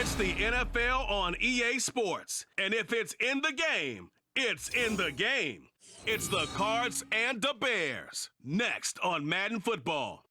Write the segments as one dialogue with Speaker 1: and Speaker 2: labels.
Speaker 1: It's the NFL on EA Sports. And if it's in the game, it's in the game. It's the Cards and the Bears. Next on Madden Football.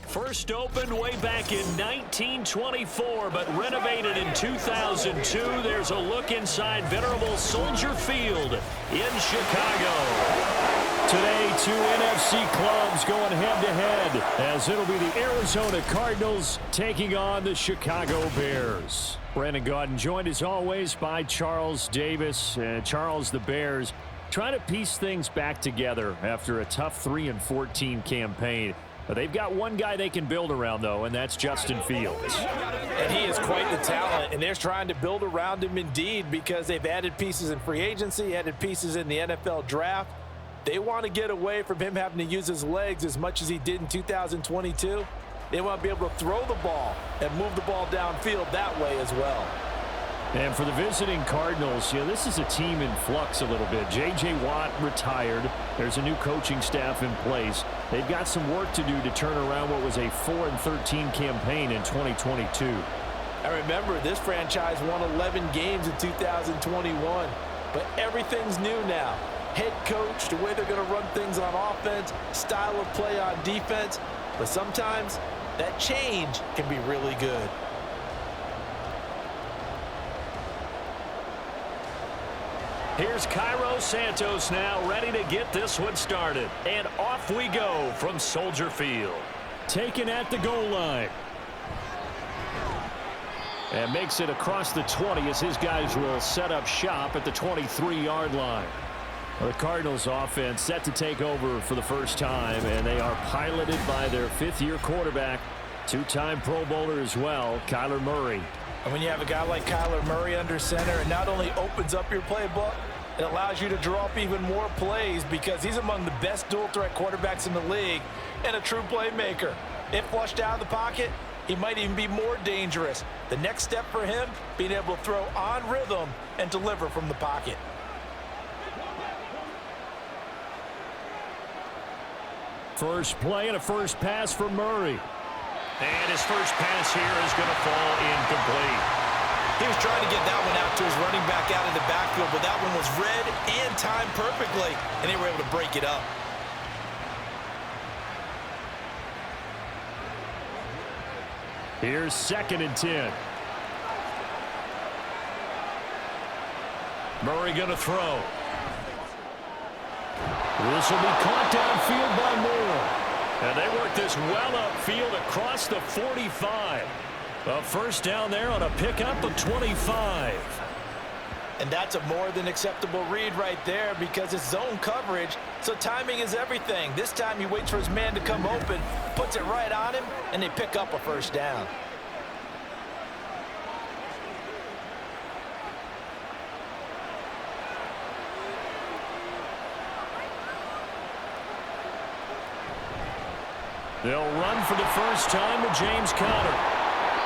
Speaker 2: First opened way back in 1924, but renovated in 2002. There's a look inside venerable Soldier Field in Chicago. Today, two NFC clubs going head-to-head, as it'll be the Arizona Cardinals taking on the Chicago Bears. Brandon Gaudin joined as always by Charles Davis. Charles, the Bears trying to piece things back together after a tough 3-14 campaign. They've got one guy they can build around, though, and that's Justin Fields.
Speaker 3: And he is quite the talent, and they're trying to build around him indeed because they've added pieces in free agency, added pieces in the NFL draft. They want to get away from him having to use his legs as much as he did in 2022. They want to be able to throw the ball and move the ball downfield that way as well.
Speaker 2: And for the visiting Cardinals, this is a team in flux a little bit. J.J. Watt retired. There's a new coaching staff in place. They've got some work to do to turn around what was a 4-13 campaign in 2022.
Speaker 3: I remember this franchise won 11 games in 2021, but everything's new now. Head coach, the way they're going to run things on offense, style of play on defense, but sometimes that change can be really good.
Speaker 2: Here's Cairo Santos now ready to get this one started. And off we go from Soldier Field. Taken at the goal line. And makes it across the 20 as his guys will set up shop at the 23-yard line. The Cardinals offense set to take over for the first time, and they are piloted by their fifth-year quarterback, two-time Pro Bowler as well, Kyler Murray.
Speaker 3: And when you have a guy like Kyler Murray under center, it not only opens up your playbook, it allows you to draw up even more plays because he's among the best dual-threat quarterbacks in the league and a true playmaker. If flushed out of the pocket, he might even be more dangerous. The next step for him, being able to throw on rhythm and deliver from the pocket.
Speaker 2: First play and a first pass for Murray. And his first pass here is going to fall incomplete.
Speaker 3: He was trying to get that one out to his running back out of the backfield, but that one was read and timed perfectly, and they were able to break it up.
Speaker 2: Here's 2nd and 10. Murray going to throw. This will be caught downfield by Moore. And they work this well upfield across the 45. A first down there on a pickup of 25.
Speaker 3: And that's a more than acceptable read right there because it's zone coverage, so timing is everything. This time he waits for his man to come open, puts it right on him, and they pick up a first down.
Speaker 2: They'll run for the first time with James Conner.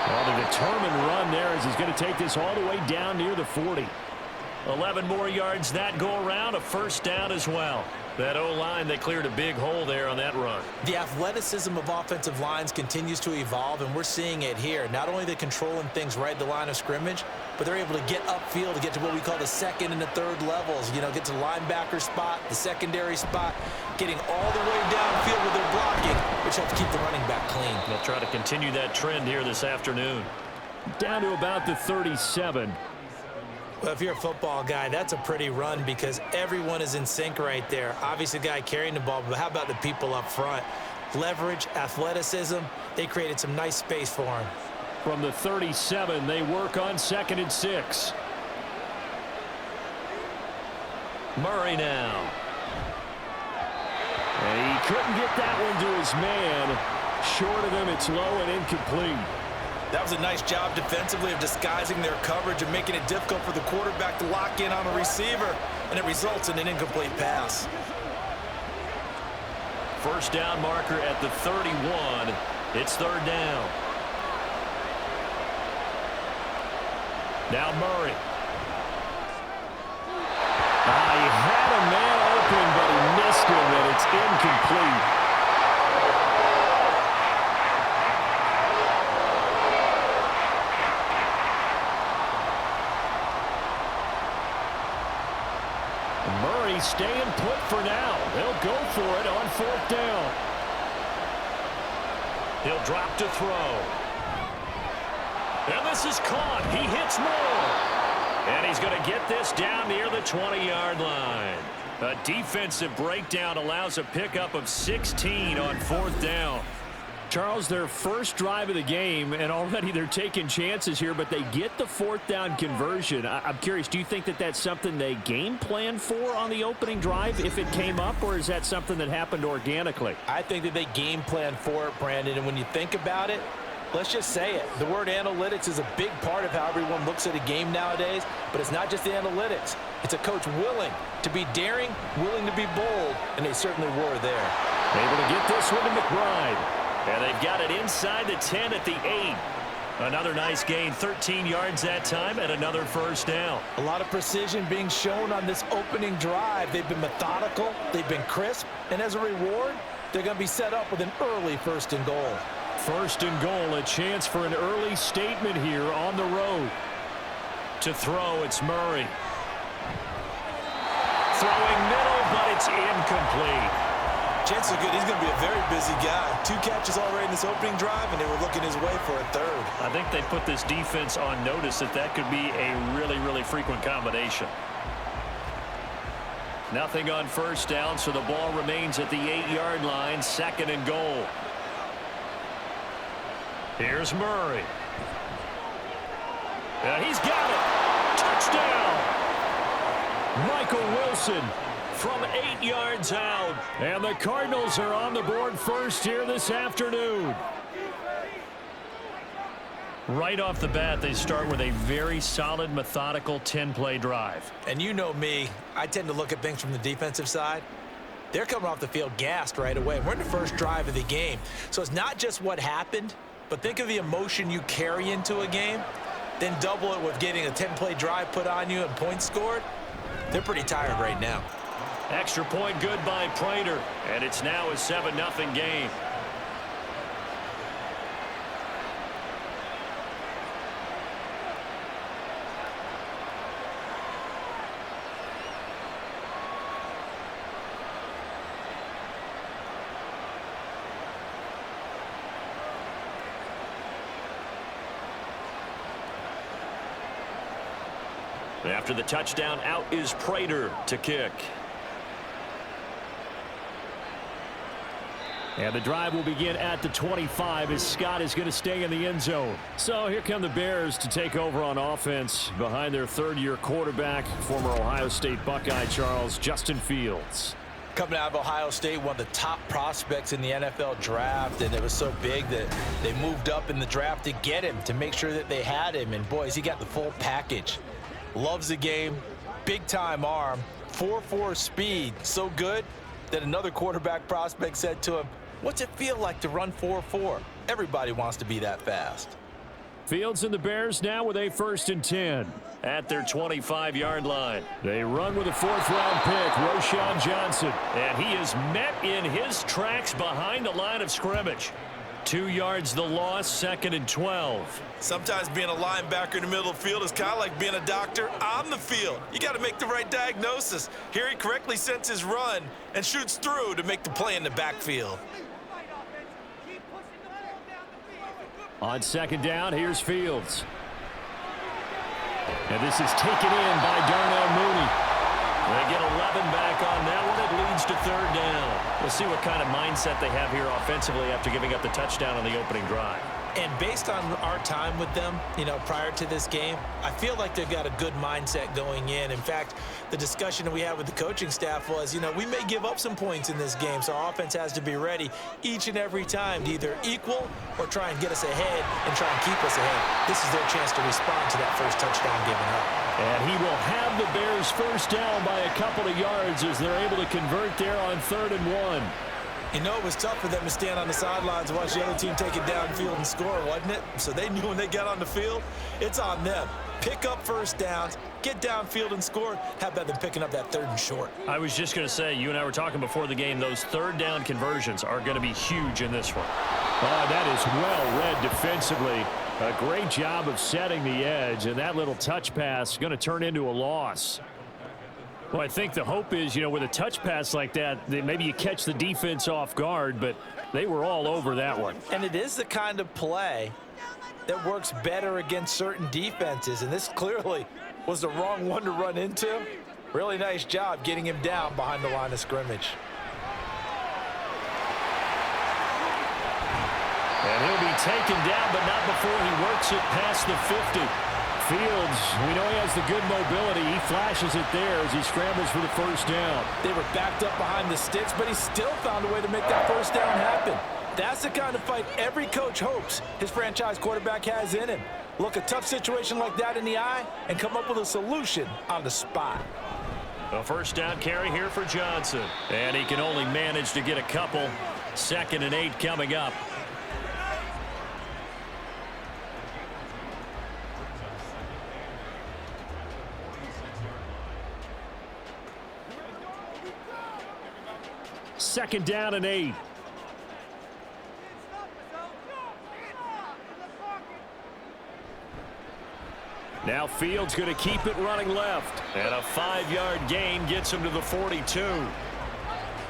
Speaker 2: Well, the determined run there as he's going to take this all the way down near the 40. 11 more yards that go around, a first down as well. That O-line, they cleared a big hole there on that run.
Speaker 3: The athleticism of offensive lines continues to evolve, and we're seeing it here. Not only are they controlling things right at the line of scrimmage, but they're able to get upfield to get to what we call the second and the third levels. Get to the linebacker spot, the secondary spot, getting all the way downfield with their blocking, which helps keep the running back clean.
Speaker 2: They'll try to continue that trend here this afternoon. Down to about the 37.
Speaker 3: Well, if you're a football guy, that's a pretty run because everyone is in sync right there. Obviously, the guy carrying the ball, but how about the people up front? Leverage, athleticism, they created some nice space for him.
Speaker 2: From the 37, they work on 2nd and 6. Murray now. And he couldn't get that one to his man. Short of him, it's low and incomplete.
Speaker 3: That was a nice job defensively of disguising their coverage and making it difficult for the quarterback to lock in on a receiver, and it results in an incomplete pass.
Speaker 2: First down marker at the 31. It's 3rd down. Now Murray. He had a man open, but he missed him, and it's incomplete. Murray staying put for now. They'll go for it on 4th down. He'll drop to throw. And this is caught. He hits Moore. And he's going to get this down near the 20-yard line. A defensive breakdown allows a pickup of 16 on 4th down. Charles, their first drive of the game, and already they're taking chances here, but they get the 4th down conversion. I'm curious, do you think that that's something they game plan for on the opening drive if it came up, or is that something that happened organically?
Speaker 3: I think that they game plan for it, Brandon, and when you think about it, let's just say it. The word analytics is a big part of how everyone looks at a game nowadays, but it's not just the analytics. It's a coach willing to be daring, willing to be bold, and they certainly were there.
Speaker 2: Able to get this one to McBride. And they've got it inside the 10 at the 8. Another nice gain, 13 yards that time, and another 1st down.
Speaker 3: A lot of precision being shown on this opening drive. They've been methodical, they've been crisp, and as a reward, they're going to be set up with an early 1st and goal.
Speaker 2: 1st and goal, a chance for an early statement here on the road. To throw, it's Murray. Throwing middle, but it's incomplete.
Speaker 4: Chances are good. He's going to be a very busy guy. 2 catches already in this opening drive, and they were looking his way for a 3rd.
Speaker 2: I think they put this defense on notice that could be a really, really frequent combination. Nothing on 1st down, so the ball remains at the 8-yard line, 2nd and goal. Here's Murray. And he's got it. Touchdown. Michael Wilson from 8 yards out. And the Cardinals are on the board first here this afternoon. Right off the bat, they start with a very solid, methodical 10-play drive.
Speaker 3: And you know me, I tend to look at things from the defensive side. They're coming off the field gassed right away. We're in the first drive of the game. So it's not just what happened, but think of the emotion you carry into a game. Then double it with getting a 10-play drive put on you and points scored. They're pretty tired right now.
Speaker 2: Extra point good by Prater, and it's now a 7-0 game. After the touchdown, out is Prater to kick. And the drive will begin at the 25 as Scott is going to stay in the end zone. So here come the Bears to take over on offense behind their 3rd-year quarterback, former Ohio State Buckeye Charles, Justin Fields.
Speaker 3: Coming out of Ohio State, one of the top prospects in the NFL draft, and it was so big that they moved up in the draft to get him, to make sure that they had him. And boys, he got the full package. Loves the game, big-time arm, 4.4 speed, so good that another quarterback prospect said to him, "What's it feel like to run 4.4? Everybody wants to be that fast."
Speaker 2: Fields and the Bears now with a 1st and 10 at their 25-yard line. They run with a 4th-round pick, Roschon Johnson, and he is met in his tracks behind the line of scrimmage. 2 yards the loss, 2nd and 12.
Speaker 4: Sometimes being a linebacker in the middle of the field is kind of like being a doctor on the field. You got to make the right diagnosis. Here he correctly sends his run and shoots through to make the play in the backfield.
Speaker 2: On 2nd down, here's Fields. And this is taken in by Darnell Mooney. They get 11 back on that one. It leads to 3rd down. We'll see what kind of mindset they have here offensively after giving up the touchdown on the opening drive.
Speaker 3: And based on our time with them, prior to this game, I feel like they've got a good mindset going in. In fact, the discussion that we had with the coaching staff was, we may give up some points in this game, so our offense has to be ready each and every time to either equal or try and get us ahead and try and keep us ahead. This is their chance to respond to that first touchdown given up.
Speaker 2: And he will have the Bears 1st down by a couple of yards as they're able to convert there on 3rd and 1.
Speaker 3: It was tough for them to stand on the sidelines and watch the other team take it downfield and score, wasn't it? So they knew when they got on the field, it's on them. Pick up 1st downs, get downfield and score. How about them picking up that 3rd and short?
Speaker 2: I was just going to say, you and I were talking before the game, those 3rd down conversions are going to be huge in this one. That is well read defensively. A great job of setting the edge, and that little touch pass is going to turn into a loss. Well, I think the hope is, with a touch pass like that maybe you catch the defense off guard, but they were all over that one.
Speaker 3: And it is the kind of play that works better against certain defenses, and this clearly was the wrong one to run into. Really nice job getting him down behind the line of scrimmage.
Speaker 2: And he'll be taken down, but not before he works it past the 50. Fields, we know he has the good mobility. He flashes it there as he scrambles for the first down.
Speaker 3: They were backed up behind the sticks, but he still found a way to make that first down happen. That's the kind of fight every coach hopes his franchise quarterback has in him. Look a tough situation like that in the eye and come up with a solution on the spot.
Speaker 2: A first down carry here for Johnson. And he can only manage to get a couple. 2nd and 8 coming up. Second down and 8. Now Fields going to keep it running left. And a 5-yard gain gets him to the 42.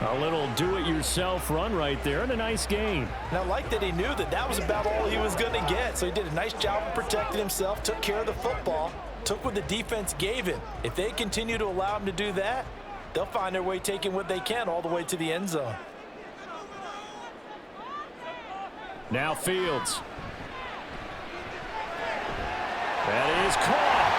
Speaker 2: A little do-it-yourself run right there and a nice gain.
Speaker 3: And I like that he knew that was about all he was going to get. So he did a nice job of protecting himself, took care of the football, took what the defense gave him. If they continue to allow him to do that, they'll find their way taking what they can all the way to the end zone.
Speaker 2: Now Fields. That is caught.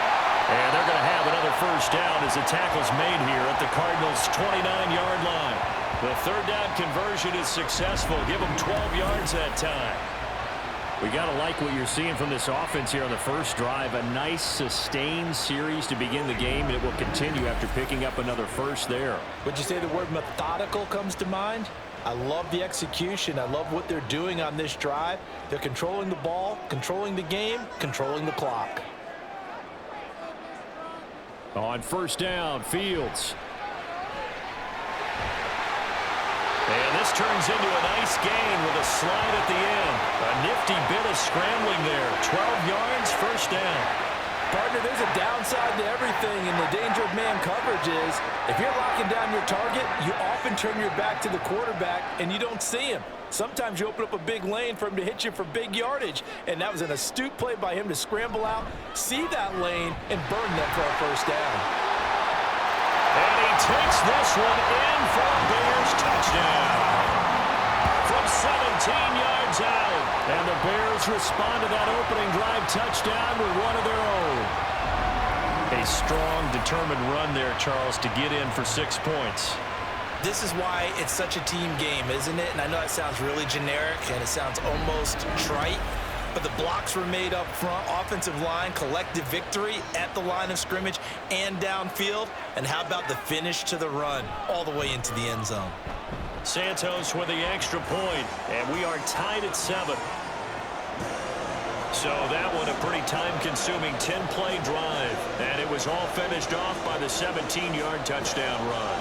Speaker 2: And they're going to have another first down as the tackle's made here at the Cardinals' 29-yard line. The third down conversion is successful. Give them 12 yards that time. We got to like what you're seeing from this offense here on the first drive. A nice sustained series to begin the game, and it will continue after picking up another first there.
Speaker 3: Would you say the word methodical comes to mind? I love the execution. I love what they're doing on this drive. They're controlling the ball, controlling the game, controlling the clock.
Speaker 2: On first down, Fields. And this turns into a nice gain with a slide at the end. A nifty bit of scrambling there. 12 yards, first down.
Speaker 3: Partner, there's a downside to everything, and the danger of man coverage is if you're locking down your target, you often turn your back to the quarterback and you don't see him. Sometimes you open up a big lane for him to hit you for big yardage, and that was an astute play by him to scramble out, see that lane, and burn them for a first down.
Speaker 2: And he takes this one in for a Bears touchdown. From 17 yards out. And the Bears respond to that opening drive touchdown with one of their own. A strong, determined run there, Charles, to get in for 6 points.
Speaker 4: This is why it's such a team game, isn't it? And I know it sounds really generic and it sounds almost trite, but the blocks were made up front, offensive line, collective victory at the line of scrimmage and downfield. And how about the finish to the run all the way into the end zone?
Speaker 2: Santos with the extra point, and we are tied at 7. So that one a pretty time-consuming 10-play drive, and it was all finished off by the 17-yard touchdown run.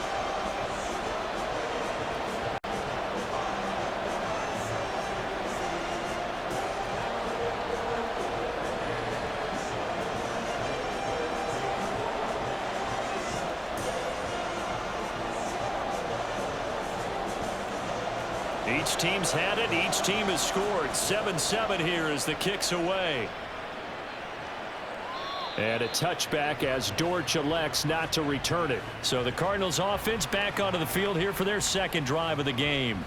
Speaker 2: Each team's had it. Each team has scored. 7-7 here as the kick's away. And a touchback as Dortch elects not to return it. So the Cardinals offense back onto the field here for their second drive of the game.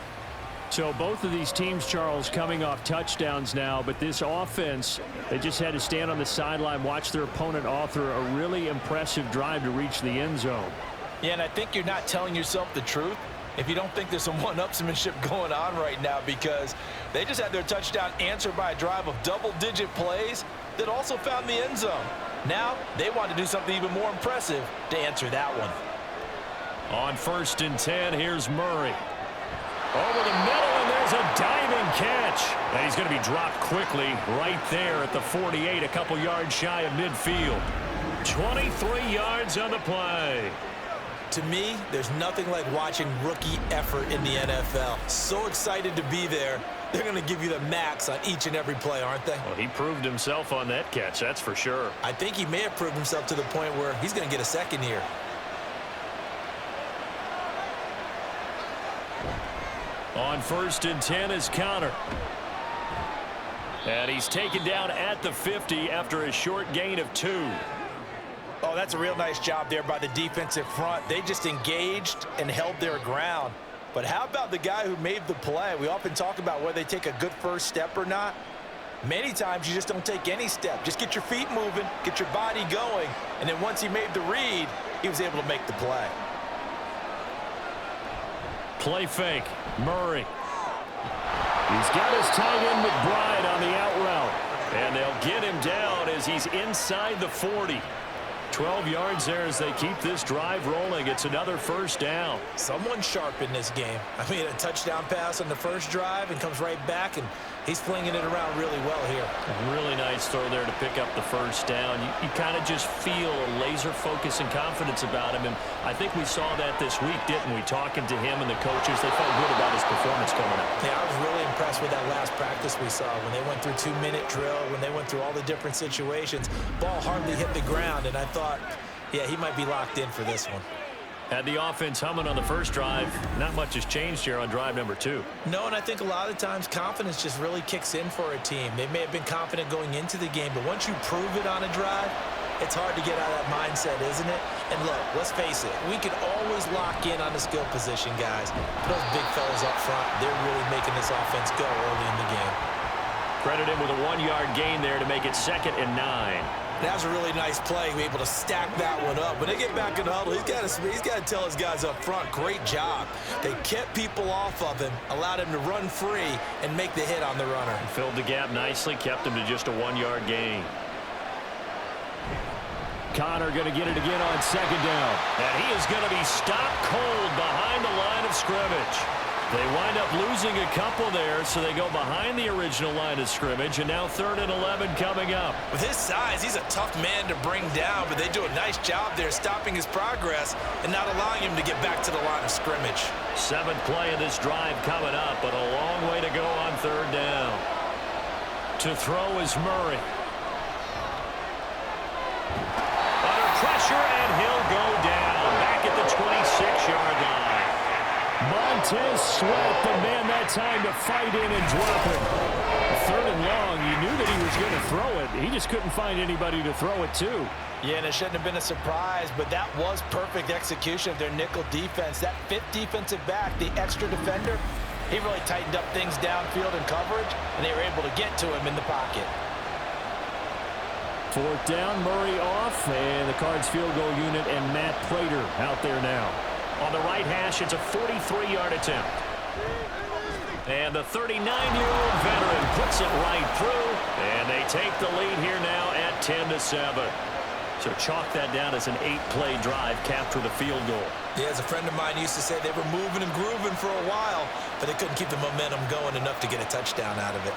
Speaker 2: So both of these teams, Charles, coming off touchdowns now, but this offense, they just had to stand on the sideline, watch their opponent author a really impressive drive to reach the end zone.
Speaker 3: Yeah, and I think you're not telling yourself the truth if you don't think there's some one-upsmanship going on right now, because they just had their touchdown answered by a drive of double-digit plays that also found the end zone. Now they want to do something even more impressive to answer that one.
Speaker 2: On 1st and 10, here's Murray. Over the middle, and there's a diving catch. And he's going to be dropped quickly right there at the 48, a couple yards shy of midfield. 23 yards on the play.
Speaker 4: To me, there's nothing like watching rookie effort in the NFL. So excited to be there. They're going to give you the max on each and every play, aren't they?
Speaker 2: Well, he proved himself on that catch, that's for sure.
Speaker 4: I think he may have proved himself to the point where he's going to get a second here.
Speaker 2: On 1st and 10 is Connor. And he's taken down at the 50 after a short gain of 2.
Speaker 3: Oh, that's a real nice job there by the defensive front. They just engaged and held their ground. But how about the guy who made the play? We often talk about whether they take a good first step or not. Many times you just don't take any step. Just get your feet moving, get your body going, and then once he made the read, he was able to make the play.
Speaker 2: Play fake, Murray. He's got his tight end McBride on the out route. And they'll get him down as he's inside the 40. 12 yards there as they keep this drive rolling. It's another first down.
Speaker 3: Someone's sharp in this game. I mean, a touchdown pass on the first drive and comes right back, and he's flinging it around really well here.
Speaker 2: A really nice throw there to pick up the first down. You kind of just feel a laser focus and confidence about him, and I think we saw that this week, didn't we? Talking to him and the coaches, they felt good about his performance coming up.
Speaker 3: Yeah, I was really impressed with that last practice we saw when they went through 2-minute drill, when they went through all the different situations. Ball hardly hit the ground, and I thought, yeah, he might be locked in for this one.
Speaker 2: Had the offense humming on the first drive. Not much has changed here on drive number 2.
Speaker 3: No, and I think a lot of times confidence just really kicks in for a team. They may have been confident going into the game, but once you prove it on a drive, it's hard to get out of that mindset, isn't it? And look, let's face it, we can always lock in on the skill position, guys. Those big fellas up front, they're really making this offense go early in the game.
Speaker 2: Credit him with a 1-yard gain there to make it 2nd and 9.
Speaker 3: That was a really nice play. We're able to stack that one up. When they get back in the huddle, he's got to tell his guys up front, great job. They kept people off of him, allowed him to run free, and make the hit on the runner.
Speaker 2: Filled the gap nicely, kept him to just a 1-yard gain. Connor going to get it again on 2nd down. And he is going to be stopped cold behind the line of scrimmage. They wind up losing a couple there, so they go behind the original line of scrimmage, and now 3rd and 11 coming up.
Speaker 3: With his size, he's a tough man to bring down, but they do a nice job there stopping his progress and not allowing him to get back to the line of scrimmage.
Speaker 2: 7th play of this drive coming up, but a long way to go on 3rd down. To throw is Murray. Under pressure, and he'll go down back at the 26-yard line. Montez Sweat, the man that time to fight in and drop it. 3rd and long, you knew that he was going to throw it. He just couldn't find anybody to throw it to.
Speaker 3: Yeah, and it shouldn't have been a surprise, but that was perfect execution of their nickel defense. That 5th defensive back, the extra defender, he really tightened up things downfield in coverage, and they were able to get to him in the pocket.
Speaker 2: 4th down, Murray off, and the Cards field goal unit and Matt Prater out there now. On the right hash, it's a 43-yard attempt. And the 39-year-old veteran puts it right through, and they take the lead here now at 10-7. So chalk that down as an 8-play drive, capture the field goal.
Speaker 3: Yeah, as a friend of mine used to say, they were moving and grooving for a while, but they couldn't keep the momentum going enough to get a touchdown out of it.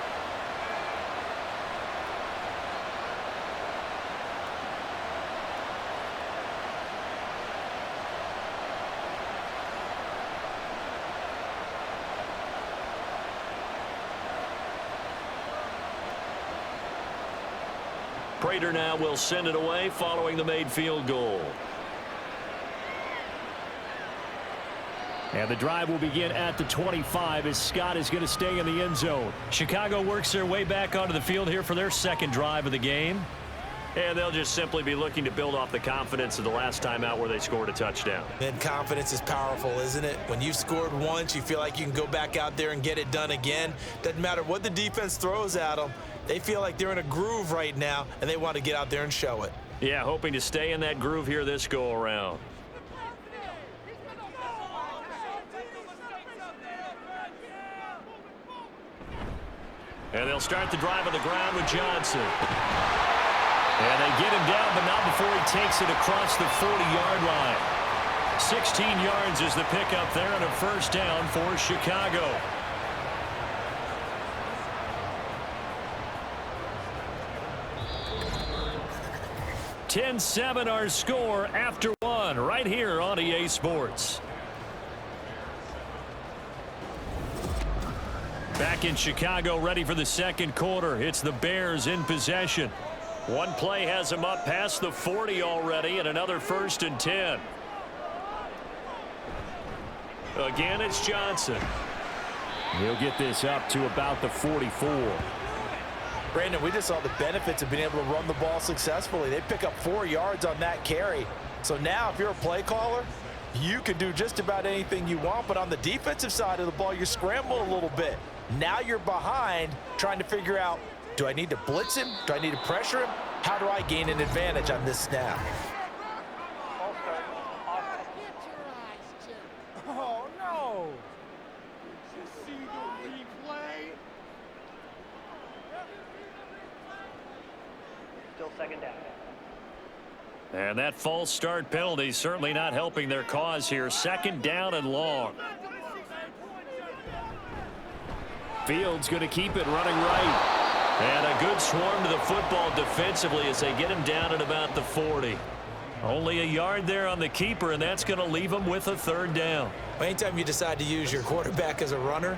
Speaker 2: Prater now will send it away following the made field goal. And the drive will begin at the 25 as Scott is going to stay in the end zone. Chicago works their way back onto the field here for their 2nd drive of the game. And they'll just simply be looking to build off the confidence of the last time out where they scored a touchdown.
Speaker 3: And confidence is powerful, isn't it? When you've scored once, you feel like you can go back out there and get it done again. Doesn't matter what the defense throws at them. They feel like they're in a groove right now, and they want to get out there and show it.
Speaker 2: Yeah, hoping to stay in that groove here this go-around. And they'll start the drive on the ground with Johnson. And they get him down, but not before he takes it across the 40-yard line. 16 yards is the pickup there on a 1st down for Chicago. 10-7 our score after 1 right here on EA Sports. Back in Chicago, ready for the 2nd quarter. It's the Bears in possession. One play has them up past the 40 already, and another 1st and 10. Again, it's Johnson. He'll get this up to about the 44.
Speaker 3: Brandon, we just saw the benefits of being able to run the ball successfully. They pick up 4 yards on that carry. So now if you're a play caller, you can do just about anything you want, but on the defensive side of the ball, you scramble a little bit. Now you're behind trying to figure out, do I need to blitz him? Do I need to pressure him? How do I gain an advantage on this snap?
Speaker 5: Oh, no. Did you see the replay?
Speaker 6: Still second down.
Speaker 2: And that false start penalty certainly not helping their cause here. Second down and long. Fields going to keep it running right. And a good swarm to the football defensively as they get him down at about the 40. Only a yard there on the keeper, and that's going to leave him with a third down.
Speaker 4: Anytime you decide to use your quarterback as a runner,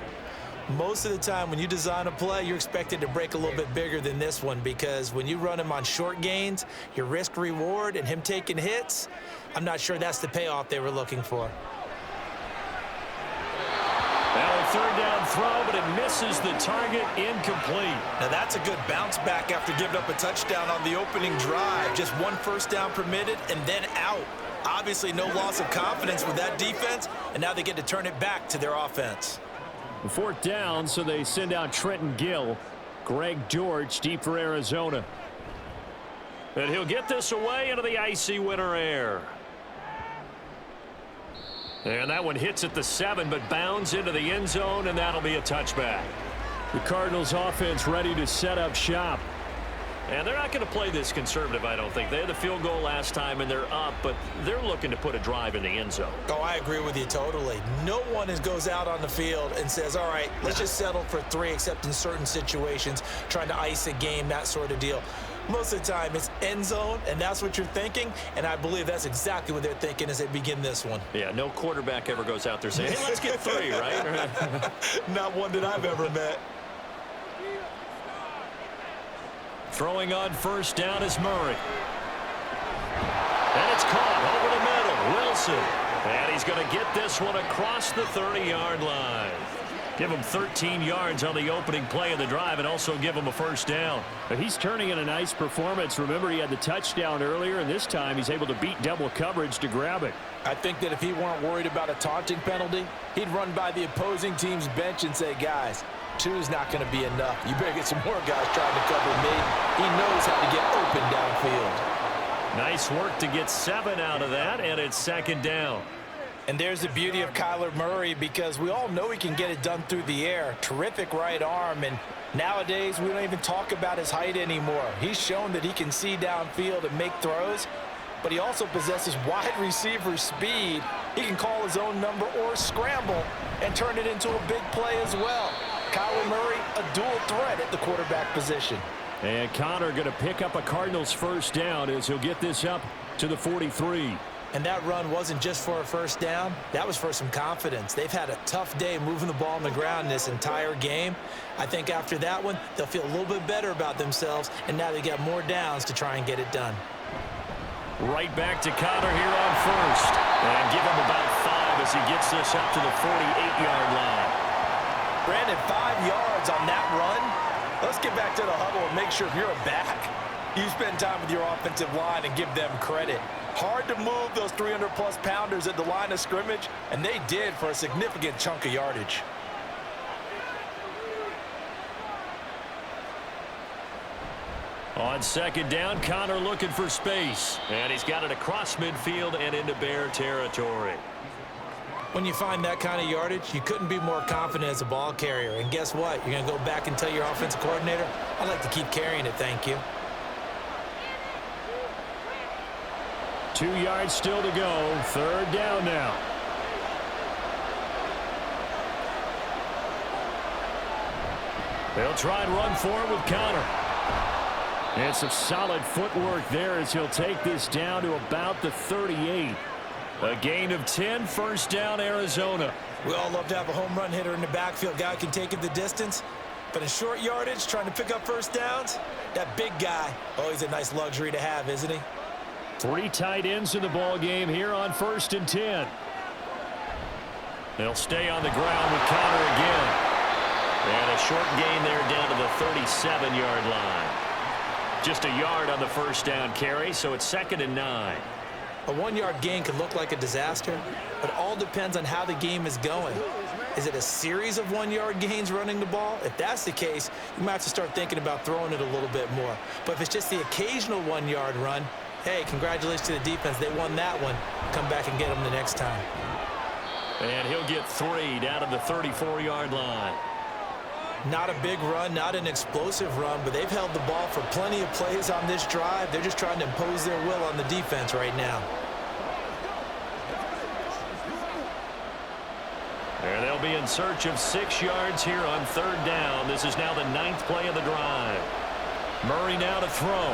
Speaker 4: most of the time when you design a play, you're expected to break a little bit bigger than this one, because when you run him on short gains, your risk reward and him taking hits, I'm not sure that's the payoff they were looking for.
Speaker 2: Now a third down throw, but it misses the target, incomplete.
Speaker 4: Now that's a good bounce back after giving up a touchdown on the opening drive. Just one first down permitted and then out. Obviously no loss of confidence with that defense, and now they get to turn it back to their offense.
Speaker 2: Fourth down, so they send out Trenton Gill. Greg George deep for Arizona. And he'll get this away into the icy winter air. And that one hits at the 7, but bounds into the end zone, and that'll be a touchback. The Cardinals offense ready to set up shop. And they're not going to play this conservative, I don't think. They had the field goal last time, and they're up, but they're looking to put a drive in the end zone.
Speaker 4: Oh, I agree with you totally. No one goes out on the field and says, all right, let's just settle for 3, except in certain situations, trying to ice a game, that sort of deal. Most of the time, it's end zone, and that's what you're thinking, and I believe that's exactly what they're thinking as they begin this one.
Speaker 2: Yeah, no quarterback ever goes out there saying, hey, let's get 3, right?
Speaker 4: Not one that I've ever met.
Speaker 2: Throwing on first down is Murray. And it's caught over the middle. Wilson. And he's going to get this one across the 30-yard line. Give him 13 yards on the opening play of the drive and also give him a first down. But he's turning in a nice performance. Remember, he had the touchdown earlier, and this time he's able to beat double coverage to grab it.
Speaker 3: I think that if he weren't worried about a taunting penalty, he'd run by the opposing team's bench and say, guys, 2's not going to be enough. You better get some more guys trying to cover me. He knows how to get open downfield.
Speaker 2: Nice work to get 7 out of that, and it's second down.
Speaker 3: And there's the beauty of Kyler Murray, because we all know he can get it done through the air. Terrific right arm, and nowadays we don't even talk about his height anymore. He's shown that he can see downfield and make throws, but he also possesses wide receiver speed. He can call his own number or scramble and turn it into a big play as well. Kyler Murray, a dual threat at the quarterback position.
Speaker 2: And Connor going to pick up a Cardinals first down as he'll get this up to the 43.
Speaker 4: And that run wasn't just for a first down. That was for some confidence. They've had a tough day moving the ball on the ground this entire game. I think after that one, they'll feel a little bit better about themselves, and now they got more downs to try and get it done.
Speaker 2: Right back to Connor here on first. And give him about 5 as he gets this up to the 48-yard line.
Speaker 3: Brandon, 5 yards on that run. Let's get back to the huddle and make sure if you're a back, you spend time with your offensive line and give them credit. Hard to move those 300-plus pounders at the line of scrimmage, and they did for a significant chunk of yardage.
Speaker 2: On second down, Connor looking for space. And he's got it across midfield and into Bear territory.
Speaker 4: When you find that kind of yardage, you couldn't be more confident as a ball carrier. And guess what? You're going to go back and tell your offensive coordinator, I'd like to keep carrying it, thank you.
Speaker 2: 2 yards still to go. Third down now. They'll try and run for it with Connor. And some solid footwork there as he'll take this down to about the 38. A gain of 10, first down, Arizona.
Speaker 4: We all love to have a home run hitter in the backfield. Guy can take it the distance. But in short yardage, trying to pick up first downs, that big guy, always a nice luxury to have, isn't he?
Speaker 2: 3 tight ends in the ball game here on 1st and 10. They'll stay on the ground with Connor again. And a short gain there down to the 37-yard line. Just a yard on the first down carry, so it's 2nd and 9.
Speaker 4: A 1-yard gain can look like a disaster, but all depends on how the game is going. Is it a series of 1-yard gains running the ball? If that's the case, you might have to start thinking about throwing it a little bit more. But if it's just the occasional 1-yard run, hey, congratulations to the defense. They won that one. Come back and get them the next time.
Speaker 2: And he'll get 3 down to the 34-yard line.
Speaker 4: Not a big run, not an explosive run, but they've held the ball for plenty of plays on this drive. They're just trying to impose their will on the defense right now.
Speaker 2: And they'll be in search of 6 yards here on 3rd down. This is now the 9th play of the drive. Murray now to throw.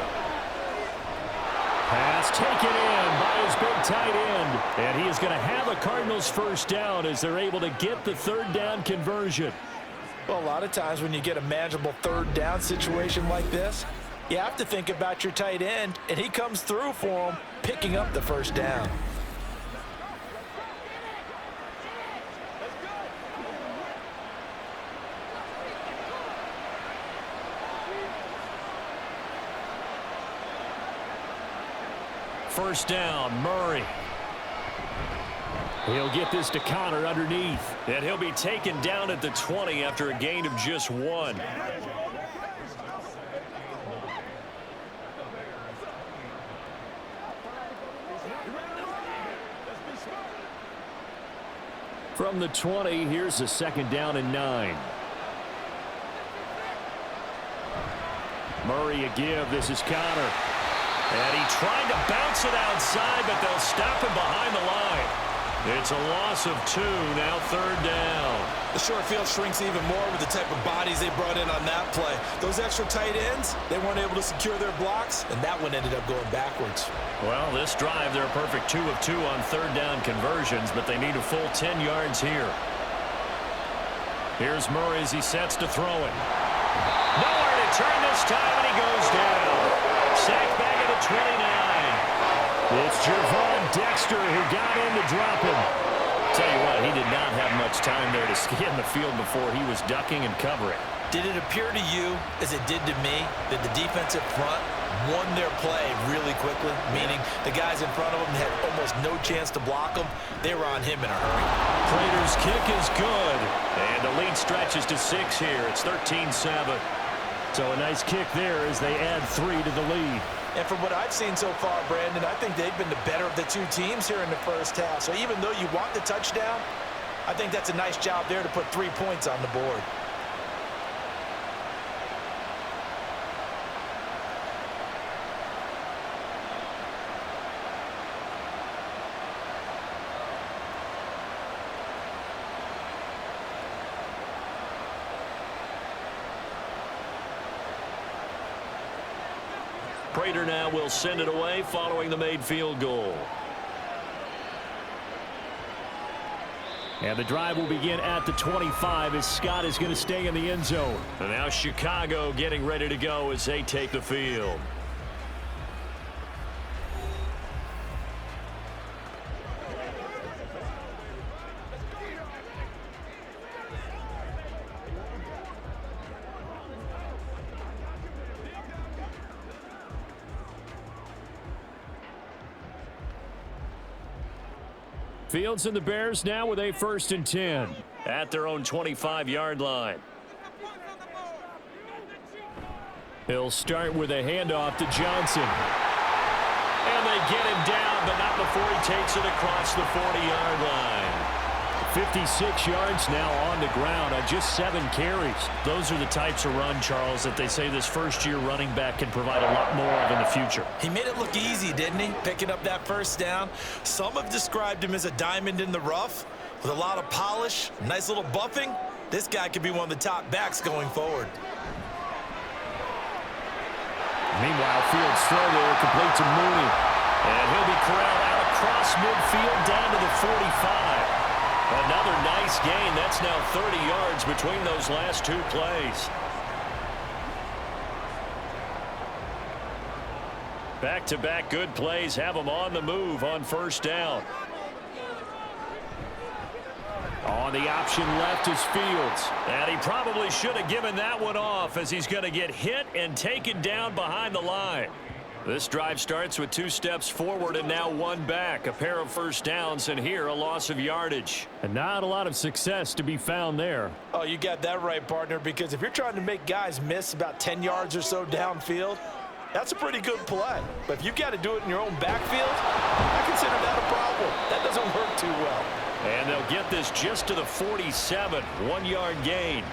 Speaker 2: Pass taken in by his big tight end. And he is going to have a Cardinals first down as they're able to get the 3rd down conversion.
Speaker 3: Well, a lot of times when you get a manageable 3rd down situation like this, you have to think about your tight end, and he comes through for him, picking up the first down.
Speaker 2: First down, Murray. He'll get this to Connor underneath. And he'll be taken down at the 20 after a gain of just 1. From the 20, here's a 2nd down and 9. Murray a give. This is Connor. And he tried to bounce it outside, but they'll stop him behind the line. It's a loss of 2, now 3rd down.
Speaker 4: The short field shrinks even more with the type of bodies they brought in on that play. Those extra tight ends, they weren't able to secure their blocks, and that one ended up going backwards.
Speaker 2: Well, this drive, they're a perfect 2 of 2 on 3rd down conversions, but they need a full 10 yards here. Here's Murray as he sets to throw it. Nowhere to turn this time, and he goes down. Sacked back at the 29. It's Javon Dexter who got in to drop him. Tell you what, he did not have much time there to scan the field before he was ducking and covering.
Speaker 4: Did it appear to you, as it did to me, that the defensive front won their play really quickly? Meaning the guys in front of them had almost no chance to block them. They were on him in a hurry.
Speaker 2: Prater's kick is good. And the lead stretches to 6 here. It's 13-7. So a nice kick there as they add 3 to the lead.
Speaker 3: And from what I've seen so far, Brandon, I think they've been the better of the 2 teams here in the first half. So even though you want the touchdown, I think that's a nice job there to put 3 points on the board.
Speaker 2: Prater now will send it away following the made field goal. And the drive will begin at the 25 as Scott is going to stay in the end zone. And now Chicago getting ready to go as they take the field. Fields and the Bears now with a 1st and 10 at their own 25-yard line. He'll start with a handoff to Johnson. And they get him down, but not before he takes it across the 40-yard line. 56 yards now on the ground on just 7 carries. Those are the types of run, Charles, that they say this first-year running back can provide a lot more of in the future.
Speaker 4: He made it look easy, didn't he? Picking up that first down. Some have described him as a diamond in the rough with a lot of polish, nice little buffing. This guy could be one of the top backs going forward.
Speaker 2: Meanwhile, Fields' throw there complete to Mooney. And he'll be corralled out across midfield down to the 45. Another nice gain. That's now 30 yards between those last 2 plays. Back-to-back good plays have them on the move on first down. On on the option left is Fields. And he probably should have given that one off as he's going to get hit and taken down behind the line. This drive starts with 2 steps forward and now 1 back. A pair of first downs, and here a loss of yardage.
Speaker 6: And not a lot of success to be found there.
Speaker 3: Oh, you got that right, partner, because if you're trying to make guys miss about 10 yards or so downfield, that's a pretty good play. But if you've got to do it in your own backfield, I consider that a problem. That doesn't work too well.
Speaker 2: And they'll get this just to the 47, 1-yard gain.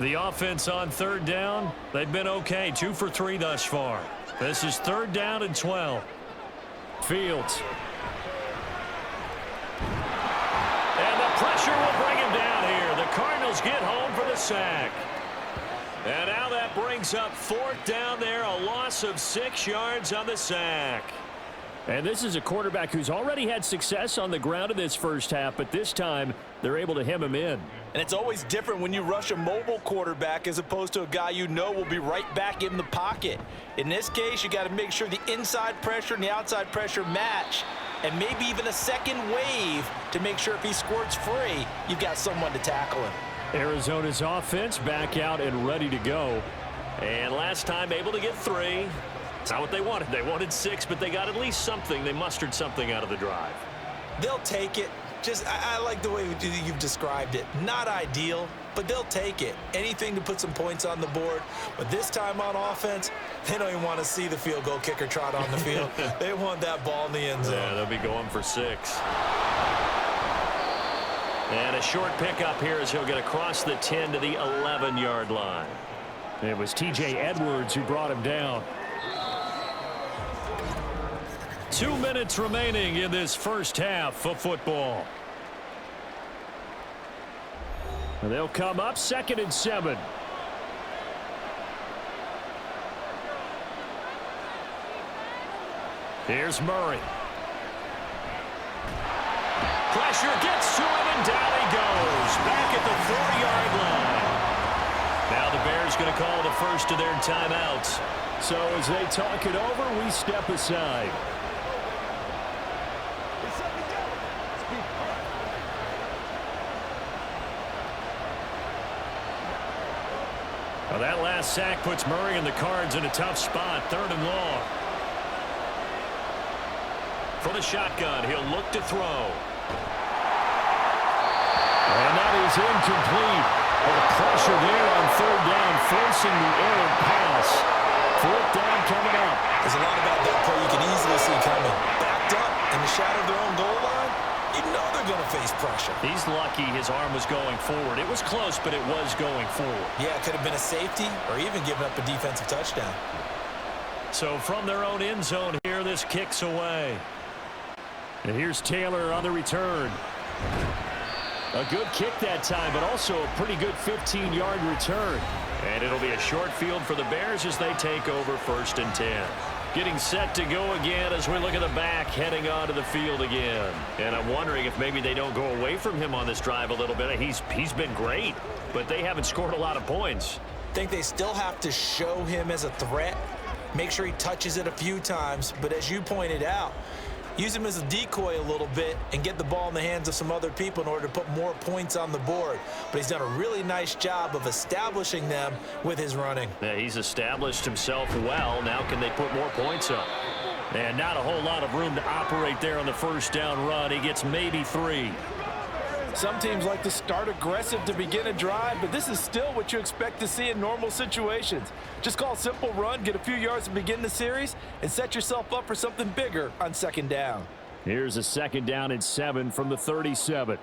Speaker 2: The offense on 3rd down, they've been okay, 2 for 3 thus far. This is 3rd down and 12. Fields. And the pressure will bring him down here. The Cardinals get home for the sack. And now that brings up 4th down there, a loss of 6 yards on the sack.
Speaker 6: And this is a quarterback who's already had success on the ground in this first half, but this time they're able to hem him in.
Speaker 3: And it's always different when you rush a mobile quarterback as opposed to a guy you know will be right back in the pocket. In this case, you got to make sure the inside pressure and the outside pressure match, and maybe even a second wave to make sure if he squirts free, you've got someone to tackle him.
Speaker 6: Arizona's offense back out and ready to go.
Speaker 2: And last time able to get 3. It's not what they wanted. They wanted 6, but they got at least something. They mustered something out of the drive.
Speaker 4: They'll take it. I like the way you've described it. Not ideal, but they'll take it. Anything to put some points on the board. But this time on offense, they don't even want to see the field goal kicker trot on the field. They want that ball in the end zone.
Speaker 2: Yeah, they'll be going for 6. And a short pickup here as he'll get across the 10 to the 11-yard line.
Speaker 6: It was T.J. Edwards who brought him down.
Speaker 2: 2 minutes remaining in this first half of football.
Speaker 6: And they'll come up 2nd and 7.
Speaker 2: Here's Murray. Pressure gets to him, and down he goes. Back at the 4-yard line. Now the Bears going to call the first of their timeouts.
Speaker 6: So as they talk it over, we step aside.
Speaker 2: Well, that last sack puts Murray and the Cards in a tough spot, 3rd and long. For the shotgun, he'll look to throw.
Speaker 6: And that is incomplete. Well, the pressure there on 3rd down, forcing the errant pass. 4th down coming up.
Speaker 4: There's a lot about that play you can easily see coming. Backed up in the shadow of their own goal line, you know they're going to face pressure.
Speaker 2: He's lucky his arm was going forward. It was close, but it was going forward.
Speaker 4: Yeah, it could have been a safety or even given up a defensive touchdown.
Speaker 2: So from their own end zone here, this kicks away.
Speaker 6: And here's Taylor on the return. A good kick that time, but also a pretty good 15-yard return.
Speaker 2: And it'll be a short field for the Bears as they take over 1st and 10. Getting set to go again as we look at the back heading onto the field again. And I'm wondering if maybe they don't go away from him on this drive a little bit. He's been great, but they haven't scored a lot of points.
Speaker 4: I think they still have to show him as a threat. Make sure he touches it a few times. But as you pointed out, use him as a decoy a little bit and get the ball in the hands of some other people in order to put more points on the board. But he's done a really nice job of establishing them with his running.
Speaker 2: Yeah, he's established himself well. Now can they put more points up? And not a whole lot of room to operate there on the 1st down run. He gets maybe 3.
Speaker 3: Some teams like to start aggressive to begin a drive, but this is still what you expect to see in normal situations. Just call a simple run, get a few yards to begin the series, and set yourself up for something bigger on 2nd down.
Speaker 6: Here's a 2nd down and 7 from the 37.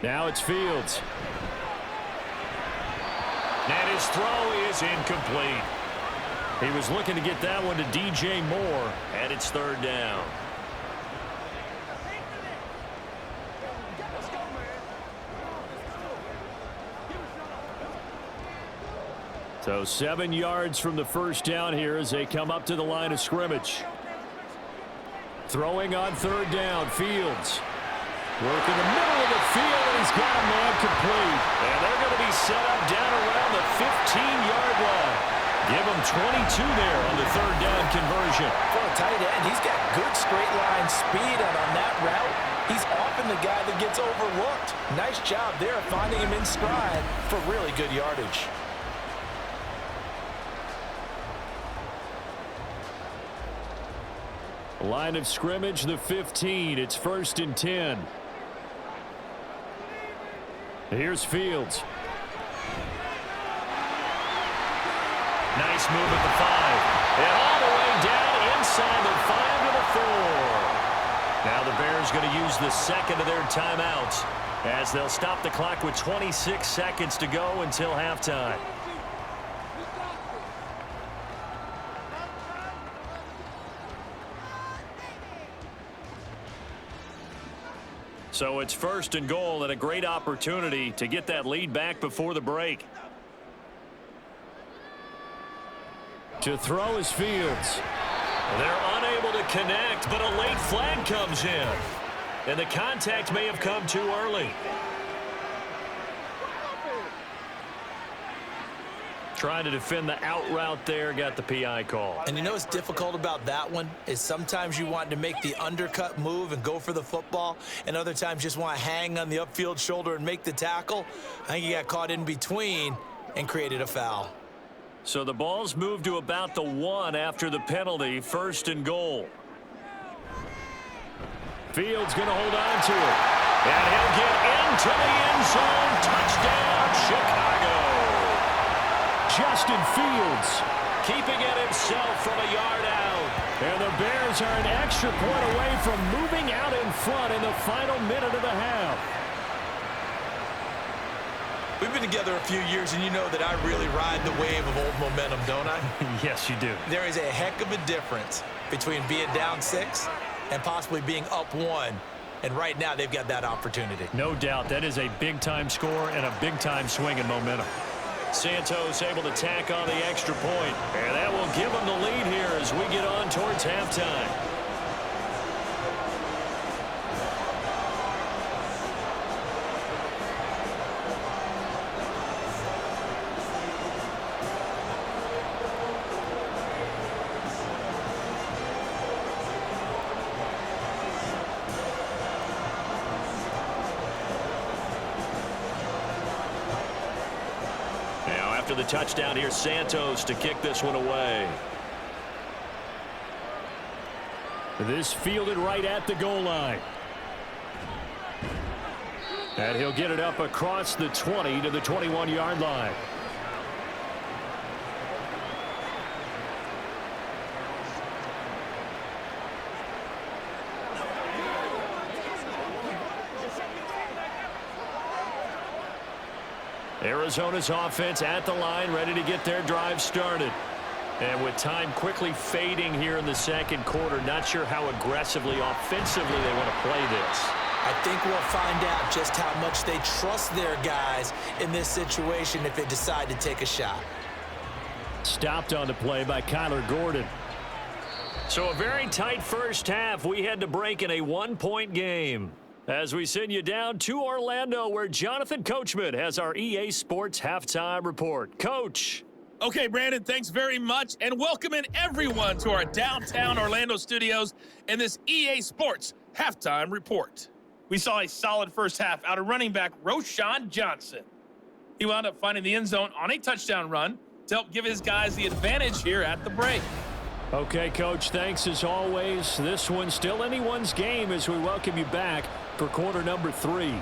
Speaker 6: Now it's Fields.
Speaker 2: And his throw is incomplete. He was looking to get that one to DJ Moore, and it's 3rd down.
Speaker 6: So 7 yards from the 1st down here as they come up to the line of scrimmage. Throwing on 3rd down, Fields. Work in the middle of the field, and he's got a man complete.
Speaker 2: And they're going to be set up down around the there on the third down conversion.
Speaker 3: For a tight end, he's got good straight line speed, and on that route, he's often the guy that gets overlooked. Nice job there finding him in stride for really good yardage.
Speaker 6: Line of scrimmage, the 15. It's 1st and 10. Here's Fields.
Speaker 2: Nice move at the 5. And all the way down inside the 5 to the 4. Now the Bears going to use the second of their timeouts as they'll stop the clock with 26 seconds to go until halftime. So it's 1st and goal and a great opportunity to get that lead back before the break.
Speaker 6: To throw is Fields.
Speaker 2: They're unable to connect, but a late flag comes in. And the contact may have come too early. Trying to defend the out route there, got the PI call.
Speaker 4: And you know what's difficult about that one is sometimes you want to make the undercut move and go for the football, and other times just want to hang on the upfield shoulder and make the tackle. I think he got caught in between and created a foul.
Speaker 2: So the ball's moved to about the 1 after the penalty, 1st and goal.
Speaker 6: Fields going to hold on to it.
Speaker 2: And he'll get into the end zone. Touchdown, Chicago.
Speaker 6: Justin Fields
Speaker 2: keeping it himself from a yard out.
Speaker 6: And the Bears are an extra point away from moving out in front in the final minute of the half.
Speaker 4: We've been together a few years, and you know that I really ride the wave of old momentum, don't I?
Speaker 2: Yes, you do.
Speaker 4: There is a heck of a difference between being down 6 and possibly being up 1. And right now, they've got that opportunity.
Speaker 2: No doubt. That is a big-time score and a big-time swing in momentum. Santos able to tack on the extra point. And that will give them the lead here as we get on towards halftime. After the touchdown here, Santos to kick this one away.
Speaker 6: This fielded right at the goal line. And he'll get it up across the 20 to the 21-yard line. Arizona's offense at the line, ready to get their drive started. And with time quickly fading here in the second quarter, not sure how aggressively, offensively they want to play this.
Speaker 4: I think we'll find out just how much they trust their guys in this situation if they decide to take a shot.
Speaker 6: Stopped on the play by Kyler Gordon.
Speaker 2: So a very tight first half. We had to break in a 1-point game. As we send you down to Orlando, where Jonathan Coachman has our EA Sports Halftime Report. Coach.
Speaker 7: Okay, Brandon, thanks very much, and welcome in everyone to our downtown Orlando studios and this EA Sports Halftime Report. We saw a solid first half out of running back Roschon Johnson. He wound up finding the end zone on a touchdown run to help give his guys the advantage here at the break.
Speaker 6: Okay, Coach, thanks as always. This one's still anyone's game as we welcome you back for quarter number 3.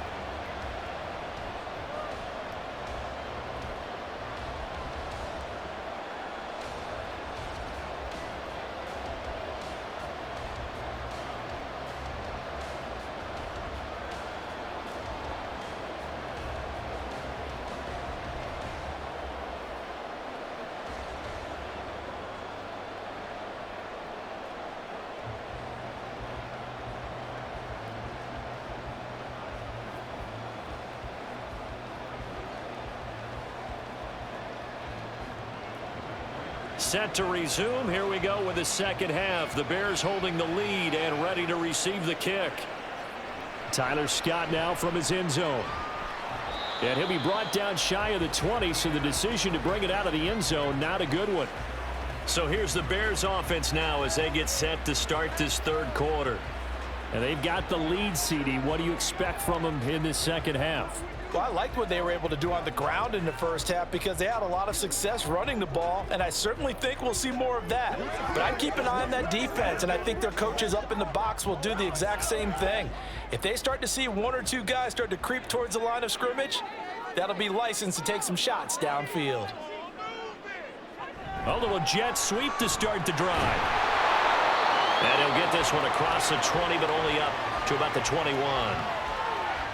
Speaker 2: Set to resume. Here we go with the second half. The Bears holding the lead and ready to receive the kick.
Speaker 6: Tyler Scott now from his end zone. And he'll be brought down shy of the 20, so the decision to bring it out of the end zone, not a good one. So here's the Bears offense now as they get set to start this third quarter. And they've got the lead, CD. What do you expect from them in this second half?
Speaker 3: Well, I liked what they were able to do on the ground in the first half because they had a lot of success running the ball, and I certainly think we'll see more of that. But I'd keep an eye on that defense, and I think their coaches up in the box will do the exact same thing. If they start to see one or two guys start to creep towards the line of scrimmage, that'll be licensed to take some shots downfield.
Speaker 6: A little jet sweep to start the drive. And he'll get this one across the 20, but only up to about the 21.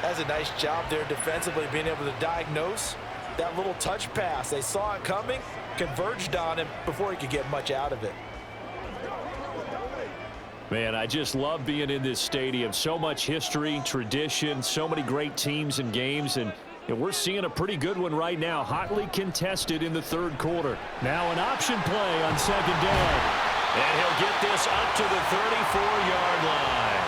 Speaker 3: That's a nice job there defensively, being able to diagnose that little touch pass. They saw it coming, converged on him before he could get much out of it.
Speaker 6: Man, I just love being in this stadium. So much history, tradition, so many great teams and games, and we're seeing a pretty good one right now, hotly contested in the third quarter. Now an option play on second down. And he'll get this up to the 34-yard line.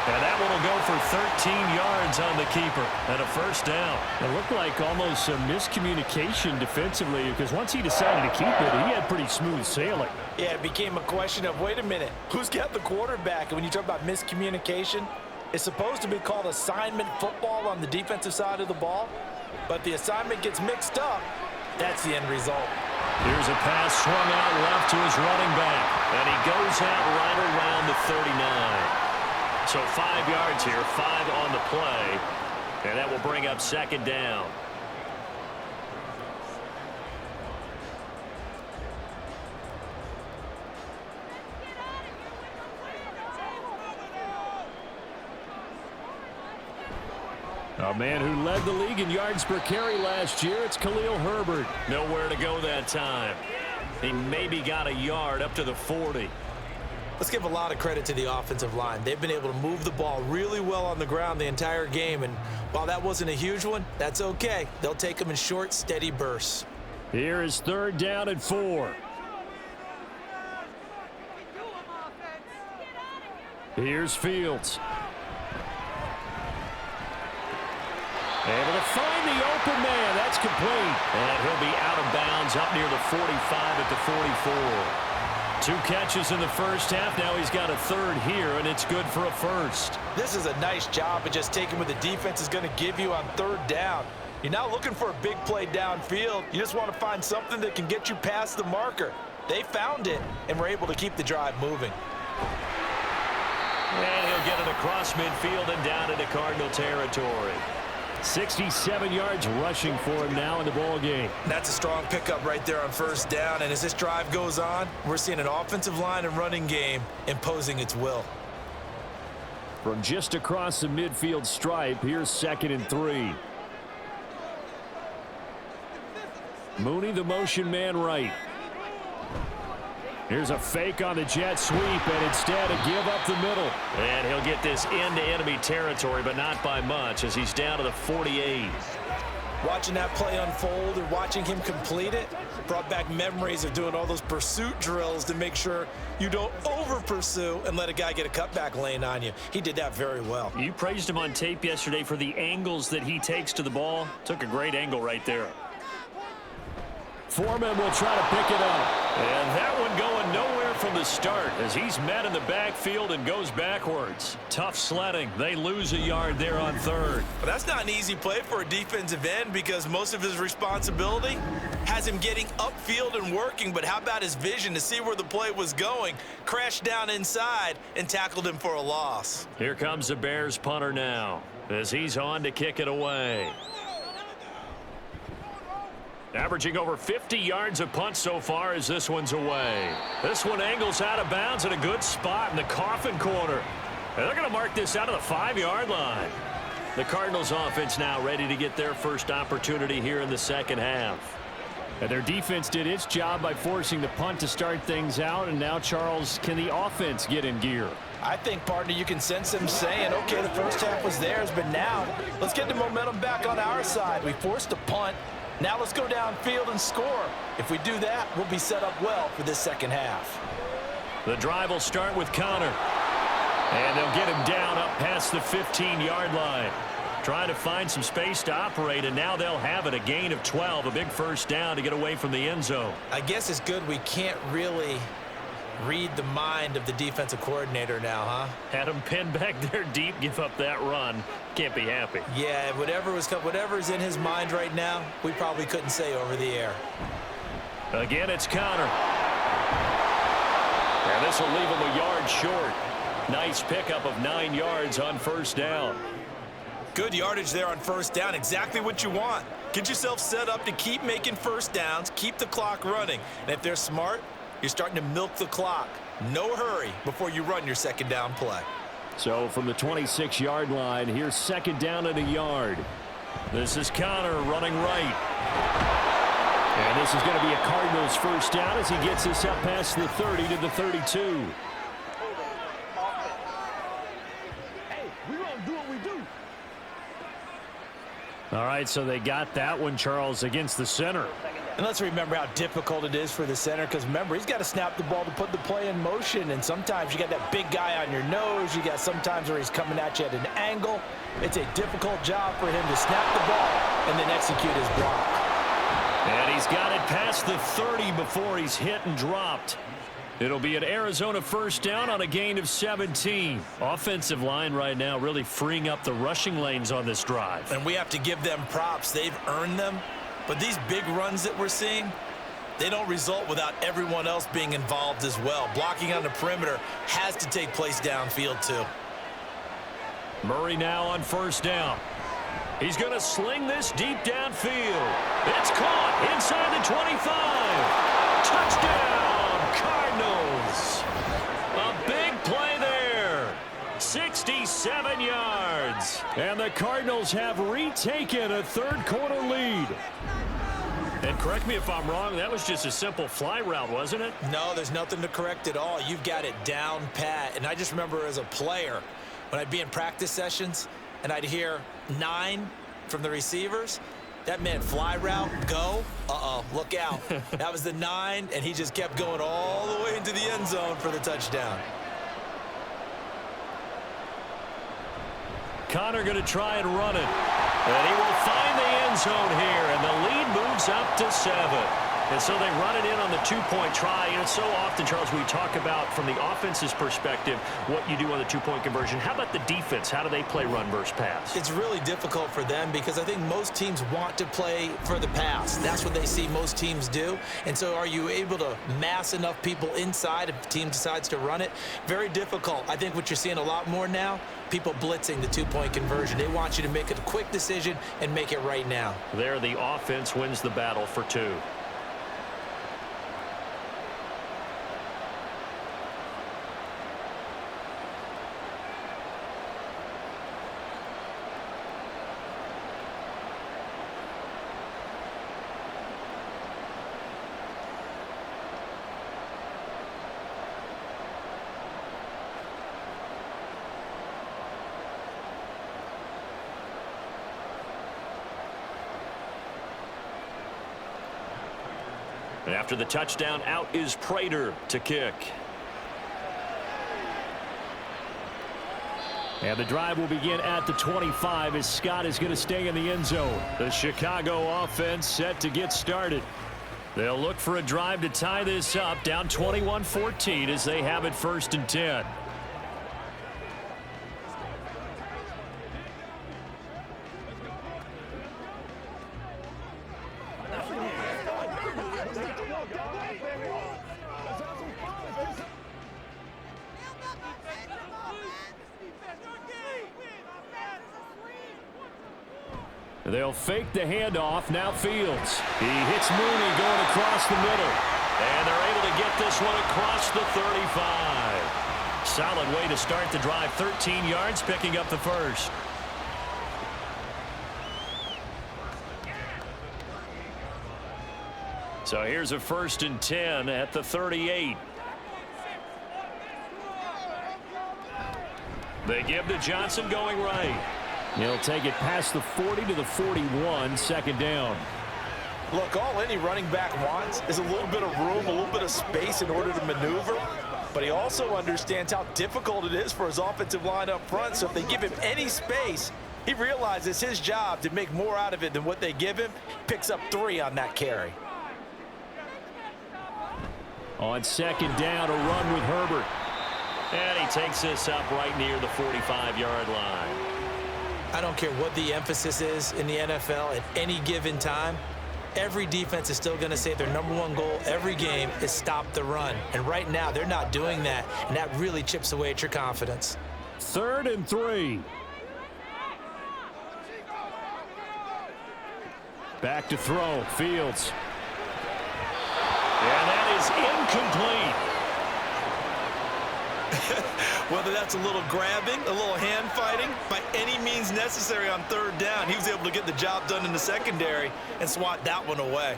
Speaker 6: And that one will go for 13 yards on the keeper and a first down. It looked like almost some miscommunication defensively because once he decided to keep it, he had pretty smooth sailing.
Speaker 3: Yeah, it became a question of, wait a minute, who's got the quarterback? And when you talk about miscommunication, it's supposed to be called assignment football on the defensive side of the ball. But the assignment gets mixed up. That's the end result.
Speaker 6: Here's a pass swung out left to his running back. And he goes out right around the 39. So 5 yards here, 5 on the play. And that will bring up second down. A man who led the league in yards per carry last year, it's Khalil Herbert. Nowhere to go that time. He maybe got a yard up to the 40.
Speaker 4: Let's give a lot of credit to the offensive line. They've been able to move the ball really well on the ground the entire game, and while that wasn't a huge one, that's okay. They'll take them in short, steady bursts.
Speaker 6: Here is third down and 4. Here's Fields. Able to find the open man. That's complete. And he'll be out of bounds up near the 45 at the 44. 2 catches in the first half. Now he's got a third here, and it's good for a first.
Speaker 3: This is a nice job of just taking what the defense is going to give you on third down. You're not looking for a big play downfield. You just want to find something that can get you past the marker. They found it, and were able to keep the drive moving.
Speaker 6: And he'll get it across midfield and down into Cardinal territory. 67 yards rushing for him now in the ball game.
Speaker 4: That's a strong pickup right there on first down, and as this drive goes on, we're seeing an offensive line and running game imposing its will.
Speaker 6: From just across the midfield stripe, here's 2nd and 3. Mooney, the motion man right. Here's a fake on the jet sweep, and instead a give up the middle. And he'll get this into enemy territory, but not by much as he's down to the 48.
Speaker 4: Watching that play unfold and watching him complete it brought back memories of doing all those pursuit drills to make sure you don't over-pursue and let a guy get a cutback lane on you. He did that very well.
Speaker 6: You praised him on tape yesterday for the angles that he takes to the ball. Took a great angle right there. Foreman will try to pick it up. And that one going nowhere from the start as he's met in the backfield and goes backwards. Tough sledding. They lose a yard there on third.
Speaker 4: But that's not an easy play for a defensive end because most of his responsibility has him getting upfield and working. But how about his vision to see where the play was going? Crashed down inside and tackled him for a loss.
Speaker 6: Here comes the Bears punter now as he's on to kick it away. Averaging over 50 yards a punt so far as this one's away. This one angles out of bounds at a good spot in the coffin corner. And they're going to mark this out of the 5-yard line. The Cardinals offense now ready to get their first opportunity here in the second half. And their defense did its job by forcing the punt to start things out. And now, Charles, can the offense get in gear?
Speaker 3: I think, partner, you can sense them saying, okay, the first half was theirs, but now let's get the momentum back on our side. We forced a punt. Now let's go downfield and score. If we do that, we'll be set up well for this second half.
Speaker 6: The drive will start with Connor. And they'll get him down up past the 15-yard line.
Speaker 2: trying to find some space to operate, and now they'll have it. A gain of 12, a big first down to get away from the end zone.
Speaker 4: I guess it's good we can't really read the mind of the defensive coordinator now, huh?
Speaker 2: Had him pinned back there deep, give up that run. Can't be happy.
Speaker 4: Yeah, whatever's in his mind right now, we probably couldn't say over the air.
Speaker 2: Again, it's Connor. And this will leave him a yard short. Nice pickup of 9 yards on first down.
Speaker 4: Good yardage there on first down. Exactly what you want. Get yourself set up to keep making first downs, keep the clock running. And if they're smart, you're starting to milk the clock. No hurry before you run your second down play.
Speaker 6: So from the 26-yard line, here's second down and a yard.
Speaker 2: This is Connor running right.
Speaker 6: And this is going to be a Cardinals first down as he gets this up past the 30 to the 32.
Speaker 2: All right, so they got that one, Charles, against the center.
Speaker 3: And let's remember how difficult it is for the center, because remember, he's got to snap the ball to put the play in motion, and sometimes you got that big guy on your nose. You got sometimes where he's coming at you at an angle. It's a difficult job for him to snap the ball and then execute his block.
Speaker 2: And he's got it past the 30 before he's hit and dropped. It'll be an Arizona first down on a gain of 17. Offensive line right now really freeing up the rushing lanes on this drive.
Speaker 4: And we have to give them props. They've earned them. But these big runs that we're seeing, they don't result without everyone else being involved as well. Blocking on the perimeter has to take place downfield too.
Speaker 2: Murray now on first down. He's going to sling this deep downfield. It's caught inside the 25. Touchdown, Cardinals. A big play there. 67 yards.
Speaker 6: And the Cardinals have retaken a third-quarter lead.
Speaker 2: And correct me if I'm wrong, that was just a simple fly route, wasn't it?
Speaker 4: No, there's nothing to correct at all. You've got it down pat. And I just remember as a player, when I'd be in practice sessions and I'd hear 9 from the receivers, that meant fly route, go. Uh-oh, look out. That was the 9, and he just kept going all the way into the end zone for the touchdown.
Speaker 2: Connor going to try and run it. And he will find the end zone here, and the lead moves up to 7. And so they run it in on the 2-point try. And it's so often, Charles, we talk about from the offense's perspective what you do on the 2-point conversion. How about the defense? How do they play run versus pass?
Speaker 4: It's really difficult for them because I think most teams want to play for the pass. That's what they see most teams do. And so are you able to mass enough people inside if the team decides to run it? Very difficult. I think what you're seeing a lot more now, people blitzing the 2-point conversion. They want you to make a quick decision and make it right now.
Speaker 2: There, the offense wins the battle for 2. And after the touchdown, out is Prater to kick.
Speaker 6: And the drive will begin at the 25 as Scott is going to stay in the end zone.
Speaker 2: The Chicago offense set to get started. They'll look for a drive to tie this up, down 21-14 as they have it 1st and 10. They'll fake the handoff. Now Fields. He hits Mooney going across the middle. And they're able to get this one across the 35. Solid way to start the drive. 13 yards, picking up the first. So here's a 1st and 10 at the 38. They give to Johnson going right.
Speaker 6: He'll take it past the 40 to the 41, 2nd down.
Speaker 3: Look, all any running back wants is a little bit of room, a little bit of space in order to maneuver. But he also understands how difficult it is for his offensive line up front. So if they give him any space,
Speaker 4: He realizes his job to make more out of it than what they give him. Picks up 3 on that carry.
Speaker 2: On second down, a run with Herbert. And he takes this up right near the 45-yard line.
Speaker 4: I don't care what the emphasis is in the NFL at any given time. Every defense is still going to say their #1 goal every game is stop the run. And right now, they're not doing that, and that really chips away at your confidence.
Speaker 6: 3rd and 3. Back to throw, Fields.
Speaker 2: And that is incomplete.
Speaker 4: Whether that's a little grabbing, a little hand fighting, by any means necessary on 3rd down, he was able to get the job done in the secondary and swat that one away.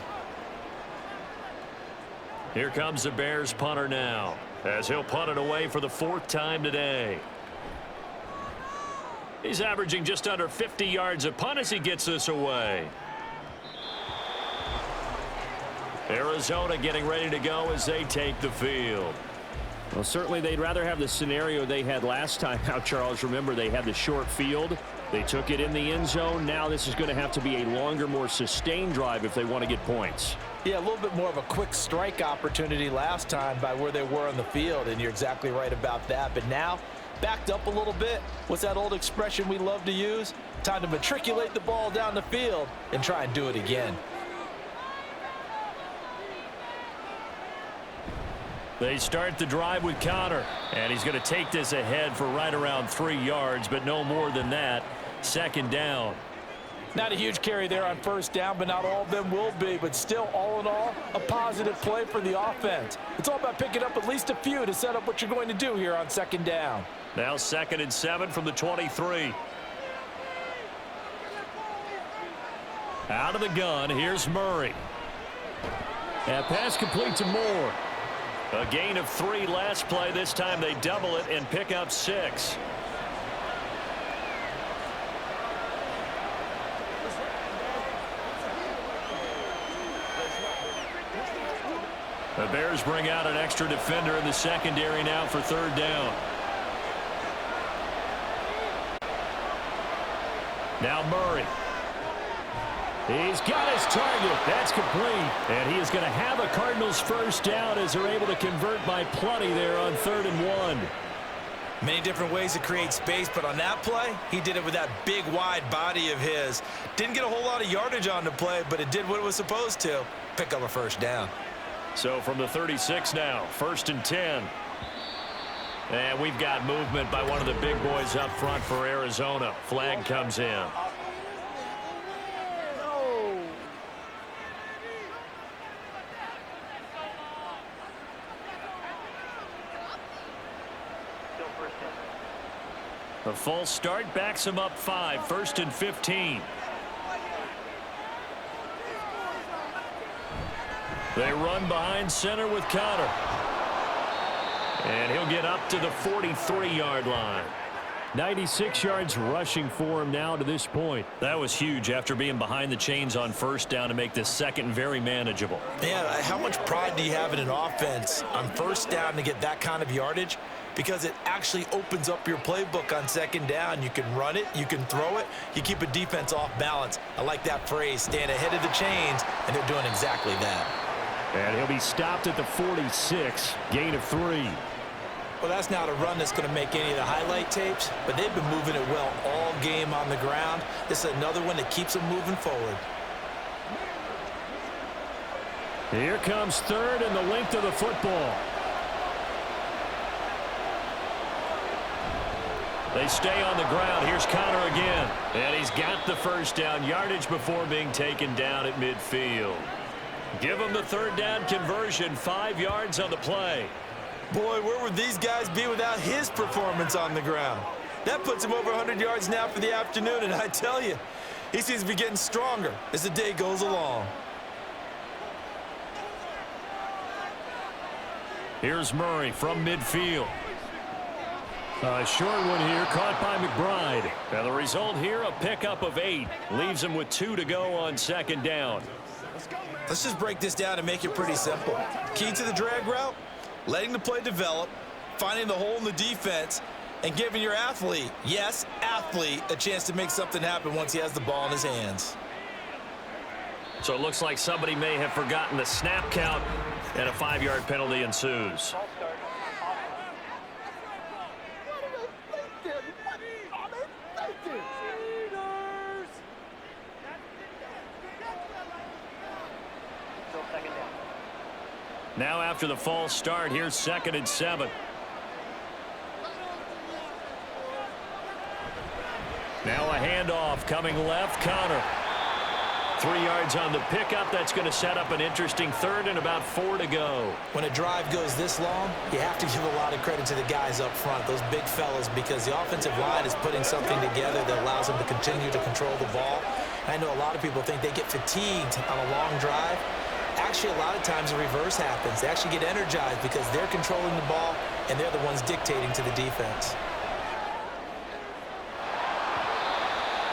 Speaker 2: Here comes the Bears punter now, as he'll punt it away for the 4th time today. He's averaging just under 50 yards a punt as he gets this away. Arizona getting ready to go as they take the field.
Speaker 6: Well, certainly they'd rather have the scenario they had last time out, Charles. Remember, they had the short field. They took it in the end zone. Now this is going to have to be a longer, more sustained drive if they want to get points.
Speaker 3: Yeah, a little bit more of a quick strike opportunity last time by where they were on the field, and you're exactly right about that. But now, backed up a little bit. What's that old expression we love to use? Time to matriculate the ball down the field and try and do it again.
Speaker 2: They start the drive with Connor, and he's going to take this ahead for right around 3 yards, but no more than that. 2nd down.
Speaker 3: Not a huge carry there on 1st down, but not all of them will be. But still, all in all, a positive play for the offense. It's all about picking up at least a few to set up what you're going to do here on 2nd down.
Speaker 2: Now 2nd and 7 from the 23. Out of the gun, here's Murray.
Speaker 6: That pass complete to Moore.
Speaker 2: A gain of 3 last play. This time they double it and pick up 6. The Bears bring out an extra defender in the secondary now for 3rd down. Now Murray. He's got his target. That's complete. And he is going to have a Cardinals 1st down as they're able to convert by plenty there on 3rd and 1.
Speaker 4: Many different ways to create space, but on that play, he did it with that big, wide body of his. Didn't get a whole lot of yardage on the play, but it did what it was supposed to. Pick up a 1st down.
Speaker 2: So from the 36 now, 1st and 10. And we've got movement by one of the big boys up front for Arizona. Flag comes in. The false start backs him up 5, 1st and 15. They run behind center with Connor. And he'll get up to the 43-yard line.
Speaker 6: 96 yards rushing for him now to this point.
Speaker 2: That was huge after being behind the chains on 1st down to make this 2nd very manageable.
Speaker 4: Yeah, how much pride do you have in an offense on 1st down to get that kind of yardage? Because it actually opens up your playbook on 2nd down. You can run it, you can throw it, you keep a defense off balance. I like that phrase, stand ahead of the chains, and they're doing exactly that.
Speaker 6: And he'll be stopped at the 46, gain of 3.
Speaker 4: Well, that's not a run that's going to make any of the highlight tapes, but they've been moving it well all game on the ground. This is another one that keeps them moving forward.
Speaker 6: Here comes 3rd and the length of the football.
Speaker 2: They stay on the ground. Here's Connor again. And he's got the 1st down yardage before being taken down at midfield. Give him the 3rd down conversion, 5 yards on the play.
Speaker 4: Boy, where would these guys be without his performance on the ground? That puts him over 100 yards now for the afternoon, and I tell you, he seems to be getting stronger as the day goes along.
Speaker 2: Here's Murray from midfield.
Speaker 6: A short one here, caught by McBride.
Speaker 2: And the result here, a pickup of 8. Leaves him with 2 to go on 2nd down.
Speaker 4: Let's just break this down and make it pretty simple. Key to the drag route, letting the play develop, finding the hole in the defense, and giving your athlete, yes, athlete, a chance to make something happen once he has the ball in his hands.
Speaker 2: So it looks like somebody may have forgotten the snap count, and a 5-yard penalty ensues. Now after the false start, here's 2nd and 7. Now a handoff coming left, Connor. 3 yards on the pickup. That's going to set up an interesting 3rd and about 4 to go.
Speaker 4: When a drive goes this long, you have to give a lot of credit to the guys up front, those big fellas, because the offensive line is putting something together that allows them to continue to control the ball. I know a lot of people think they get fatigued on a long drive. Actually, a lot of times the reverse happens. They actually get energized because they're controlling the ball and they're the ones dictating to the defense.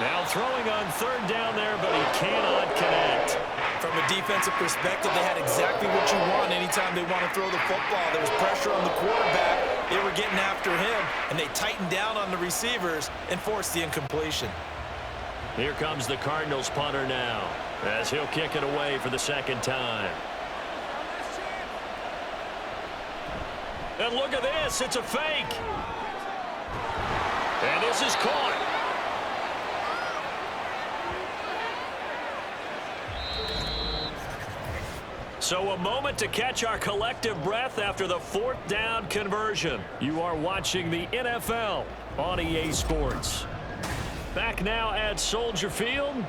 Speaker 2: Now throwing on 3rd down there, but he cannot connect.
Speaker 4: From a defensive perspective, they had exactly what you want anytime they want to throw the football. There was pressure on the quarterback. They were getting after him, and they tightened down on the receivers and forced the incompletion.
Speaker 2: Here comes the Cardinals punter now, as he'll kick it away for the 2nd time. And look at this, it's a fake. And this is caught. So a moment to catch our collective breath after the 4th down conversion. You are watching the NFL on EA Sports. Back now at Soldier Field.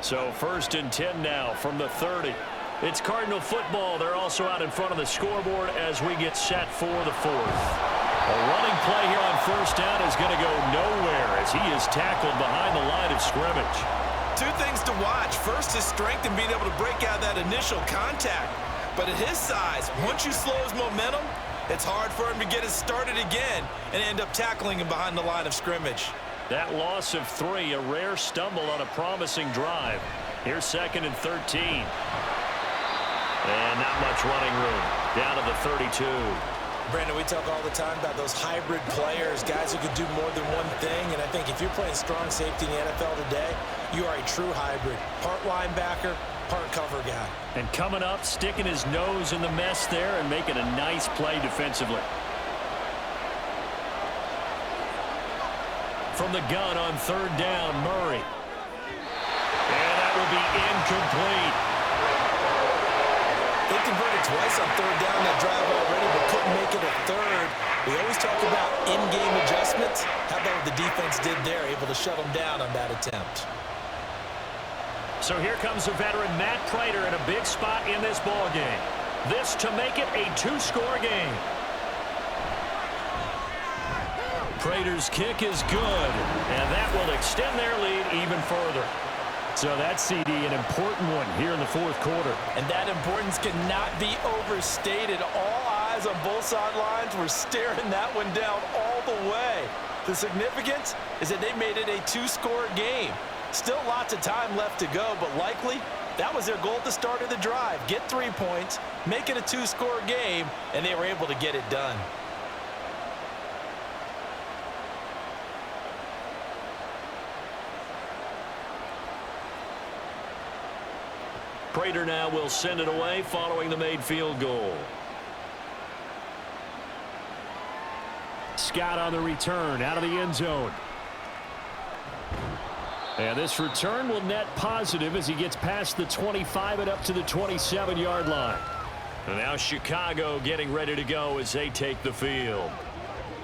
Speaker 2: So 1st and 10 now from the 30. It's Cardinal football. They're also out in front of the scoreboard as we get set for the 4th. A running play here on 1st down is going to go nowhere as he is tackled behind the line of scrimmage.
Speaker 4: 2 things to watch. First, his strength and being able to break out that initial contact. But at his size, once you slow his momentum, it's hard for him to get it started again and end up tackling him behind the line of scrimmage.
Speaker 2: That loss of 3, a rare stumble on a promising drive. Here's 2nd and 13. And not much running room. Down to the 32.
Speaker 4: Brandon, we talk all the time about those hybrid players, guys who could do more than one thing. And I think if you're playing strong safety in the NFL today, you are a true hybrid. Part linebacker, part cover guy.
Speaker 2: And coming up, sticking his nose in the mess there and making a nice play defensively. From the gun on 3rd down, Murray. And that will be incomplete.
Speaker 4: They converted twice on 3rd down that drive already, but couldn't make it a 3rd. We always talk about in-game adjustments. How about what the defense did there, able to shut them down on that attempt?
Speaker 2: So here comes the veteran Matt Prater in a big spot in this ball game. This to make it a 2-score game. Prater's kick is good, and that will extend their lead even further.
Speaker 6: So that CD, an important one here in the 4th quarter.
Speaker 3: And that importance cannot be overstated. All eyes on both sidelines were staring that one down all the way. The significance is that they made it a 2-score game. Still lots of time left to go, but likely that was their goal at the start of the drive. Get 3 points, make it a 2-score game, and they were able to get it done.
Speaker 2: Prater now will send it away following the made field goal.
Speaker 6: Scott on the return out of the end zone. And this return will net positive as he gets past the 25 and up to the 27-yard line.
Speaker 2: And now Chicago getting ready to go as they take the field.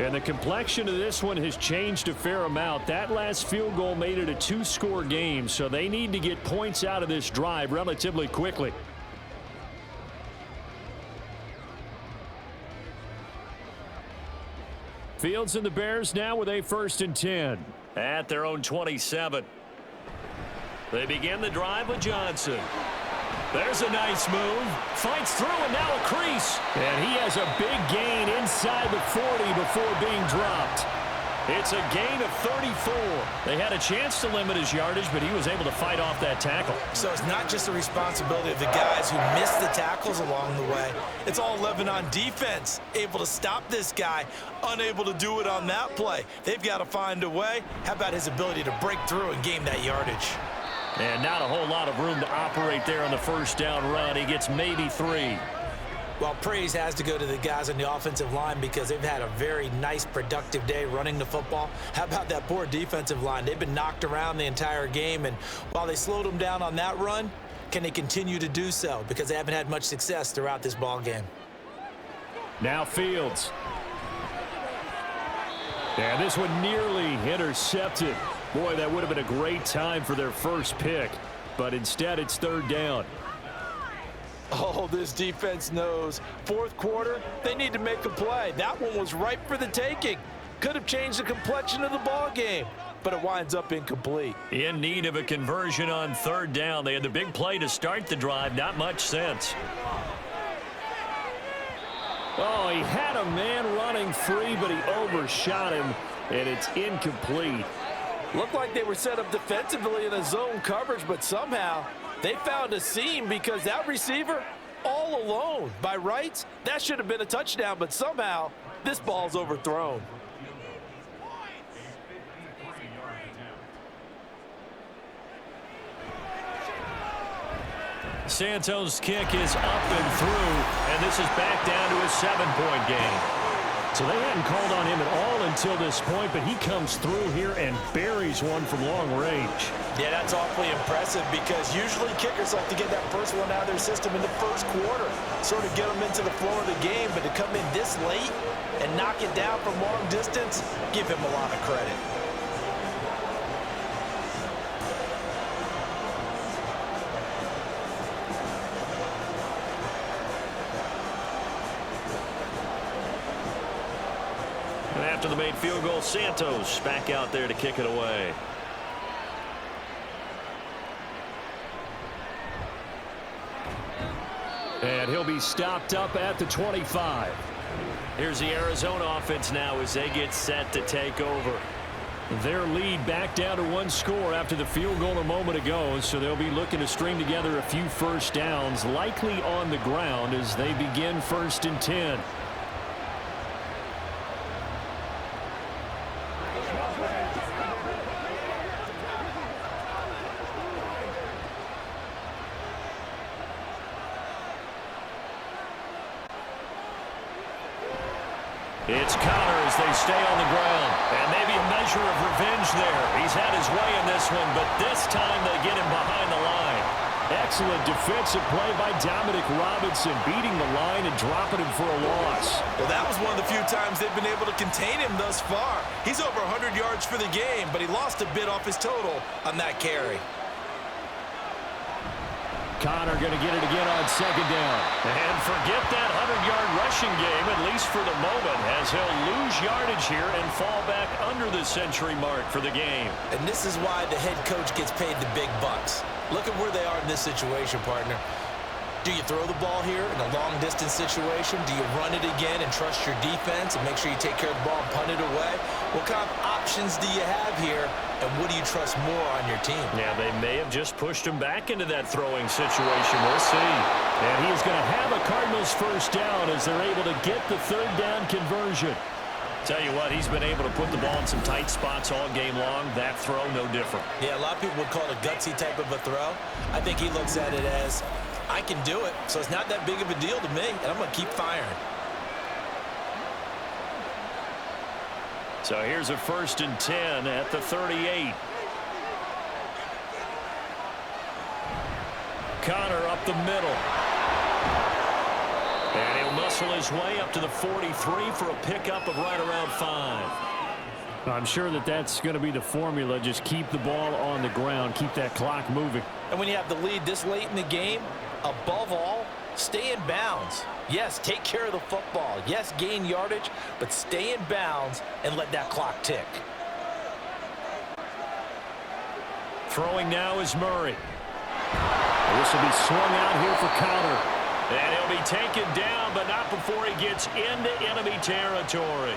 Speaker 6: And the complexion of this one has changed a fair amount. That last field goal made it a 2-score game, so they need to get points out of this drive relatively quickly. Fields and the Bears now with a 1st and 10.
Speaker 2: At their own 27. They begin the drive with Johnson. There's a nice move. Fights through and now a crease.
Speaker 6: And he has a big gain inside the 40 before being dropped.
Speaker 2: It's a gain of 34. They had a chance to limit his yardage, but he was able to fight off that tackle.
Speaker 4: So it's not just the responsibility of the guys who missed the tackles along the way. It's all 11 on defense, able to stop this guy, unable to do it on that play. They've got to find a way. How about his ability to break through and gain that yardage?
Speaker 2: And not a whole lot of room to operate there on the first down run. He gets maybe 3.
Speaker 4: Well, praise has to go to the guys on the offensive line because they've had a very nice, productive day running the football. How about that poor defensive line? They've been knocked around the entire game, and while they slowed them down on that run, can they continue to do so? Because they haven't had much success throughout this ball game.
Speaker 6: Now Fields. And this one nearly intercepted. Boy, that would have been a great time for their first pick, but instead it's third down.
Speaker 3: Oh, this defense knows. Fourth quarter, they need to make a play. That one was ripe for the taking. Could have changed the complexion of the ball game, but it winds up incomplete.
Speaker 2: In need of a conversion on third down. They had the big play to start the drive. Not much sense.
Speaker 6: Oh, he had a man running free, but he overshot him, and it's incomplete.
Speaker 3: Looked like they were set up defensively in a zone coverage, but somehow they found a seam because that receiver all alone. By rights, that should have been a touchdown, but somehow this ball's overthrown.
Speaker 2: Santos' kick is up and through, and this is back down to a 7-point game.
Speaker 6: So they hadn't called on him at all until this point, but he comes through here and buries one from long range.
Speaker 3: Yeah, that's awfully impressive because usually kickers like to get that first one out of their system in the first quarter, sort of get them into the flow of the game, but to come in this late and knock it down from long distance, give him a lot of credit.
Speaker 2: After the made field goal, Santos back out there to kick it away.
Speaker 6: And he'll be stopped up at the 25.
Speaker 2: Here's the Arizona offense now as they get set to take over.
Speaker 6: Their lead back down to 1 score after the field goal a moment ago, so they'll be looking to string together a few first downs, likely on the ground as they begin 1st and 10.
Speaker 2: It's Connor as they stay on the ground. And maybe a measure of revenge there. He's had his way in this one, but this time they get him behind the line.
Speaker 6: Excellent defensive play by Dominic Robinson, beating the line and dropping him for a loss.
Speaker 4: Well, that was one of the few times they've been able to contain him thus far. He's over 100 yards for the game, but he lost a bit off his total on that carry.
Speaker 6: Connor going to get it again on 2nd down.
Speaker 2: And forget that 100-yard rushing game, at least for the moment, as he'll lose yardage here and fall back under the century mark for the game.
Speaker 4: And this is why the head coach gets paid the big bucks. Look at where they are in this situation, partner. Do you throw the ball here in a long-distance situation? Do you run it again and trust your defense and make sure you take care of the ball and punt it away? What kind of options do you have here, and what do you trust more on your team?
Speaker 2: Yeah, they may have just pushed him back into that throwing situation. We'll see.
Speaker 6: And he is going to have a Cardinals first down as they're able to get the 3rd down conversion.
Speaker 2: Tell you what, he's been able to put the ball in some tight spots all game long. That throw, no different.
Speaker 4: Yeah, a lot of people would call it a gutsy type of a throw. I think he looks at it as, I can do it, so it's not that big of a deal to me, and I'm going to keep firing.
Speaker 2: So here's a 1st and 10 at the 38. Connor up the middle. And he'll muscle his way up to the 43 for a pickup of right around 5.
Speaker 6: I'm sure that that's going to be the formula. Just keep the ball on the ground. Keep that clock moving.
Speaker 3: And when you have the lead this late in the game, above all, stay in bounds. Yes, take care of the football. Yes, gain yardage, but stay in bounds and let that clock tick.
Speaker 2: Throwing now is Murray.
Speaker 6: This will be swung out here for Connor.
Speaker 2: And he'll be taken down, but not before he gets into enemy territory.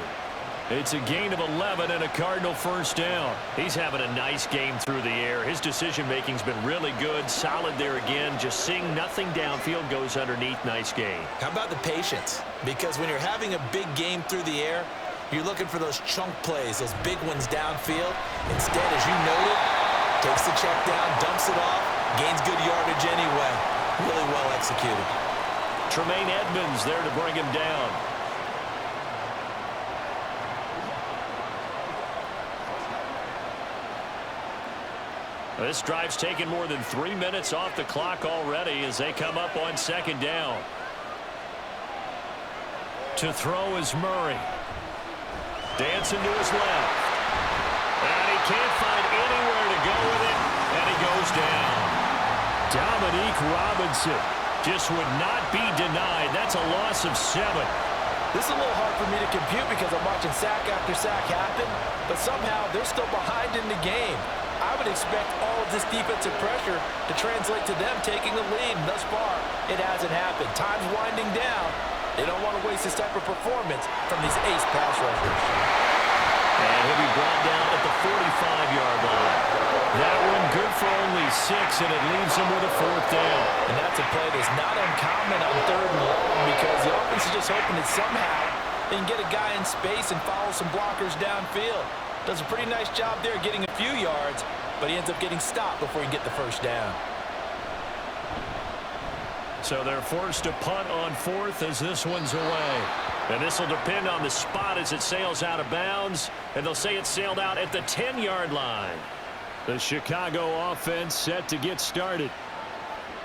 Speaker 2: It's a gain of 11 and a Cardinal first down. He's having a nice game through the air. His decision-making's been really good. Solid there again. Just seeing nothing downfield goes underneath. Nice game.
Speaker 4: How about the patience? Because when you're having a big game through the air, you're looking for those chunk plays, those big ones downfield. Instead, as you noted, takes the check down, dumps it off, gains good yardage anyway. Really well executed.
Speaker 2: Tremaine Edmonds there to bring him down. This drive's taken more than 3 minutes off the clock already as they come up on second down. To throw is Murray. Dancing to his left. And he can't find anywhere to go with it, and he goes down. Dominique Robinson just would not be denied. That's a loss of 7.
Speaker 3: This is a little hard for me to compute because I'm watching sack after sack happen, but somehow they're still behind in the game. I would expect all of this defensive pressure to translate to them taking the lead. And thus far, it hasn't happened. Time's winding down. They don't want to waste this type of performance from these ace pass rushers.
Speaker 2: And he'll be brought down at the 45-yard line. That one good for only 6, and it leaves him with a 4th down.
Speaker 3: And that's a play that's not uncommon on 3rd and long because the offense is just hoping that somehow they can get a guy in space and follow some blockers downfield. Does a pretty nice job there getting a few yards, but he ends up getting stopped before he can get the first down.
Speaker 2: So they're forced to punt on 4th as this one's away. And this will depend on the spot as it sails out of bounds. And they'll say it sailed out at the 10-yard line. The Chicago offense set to get started.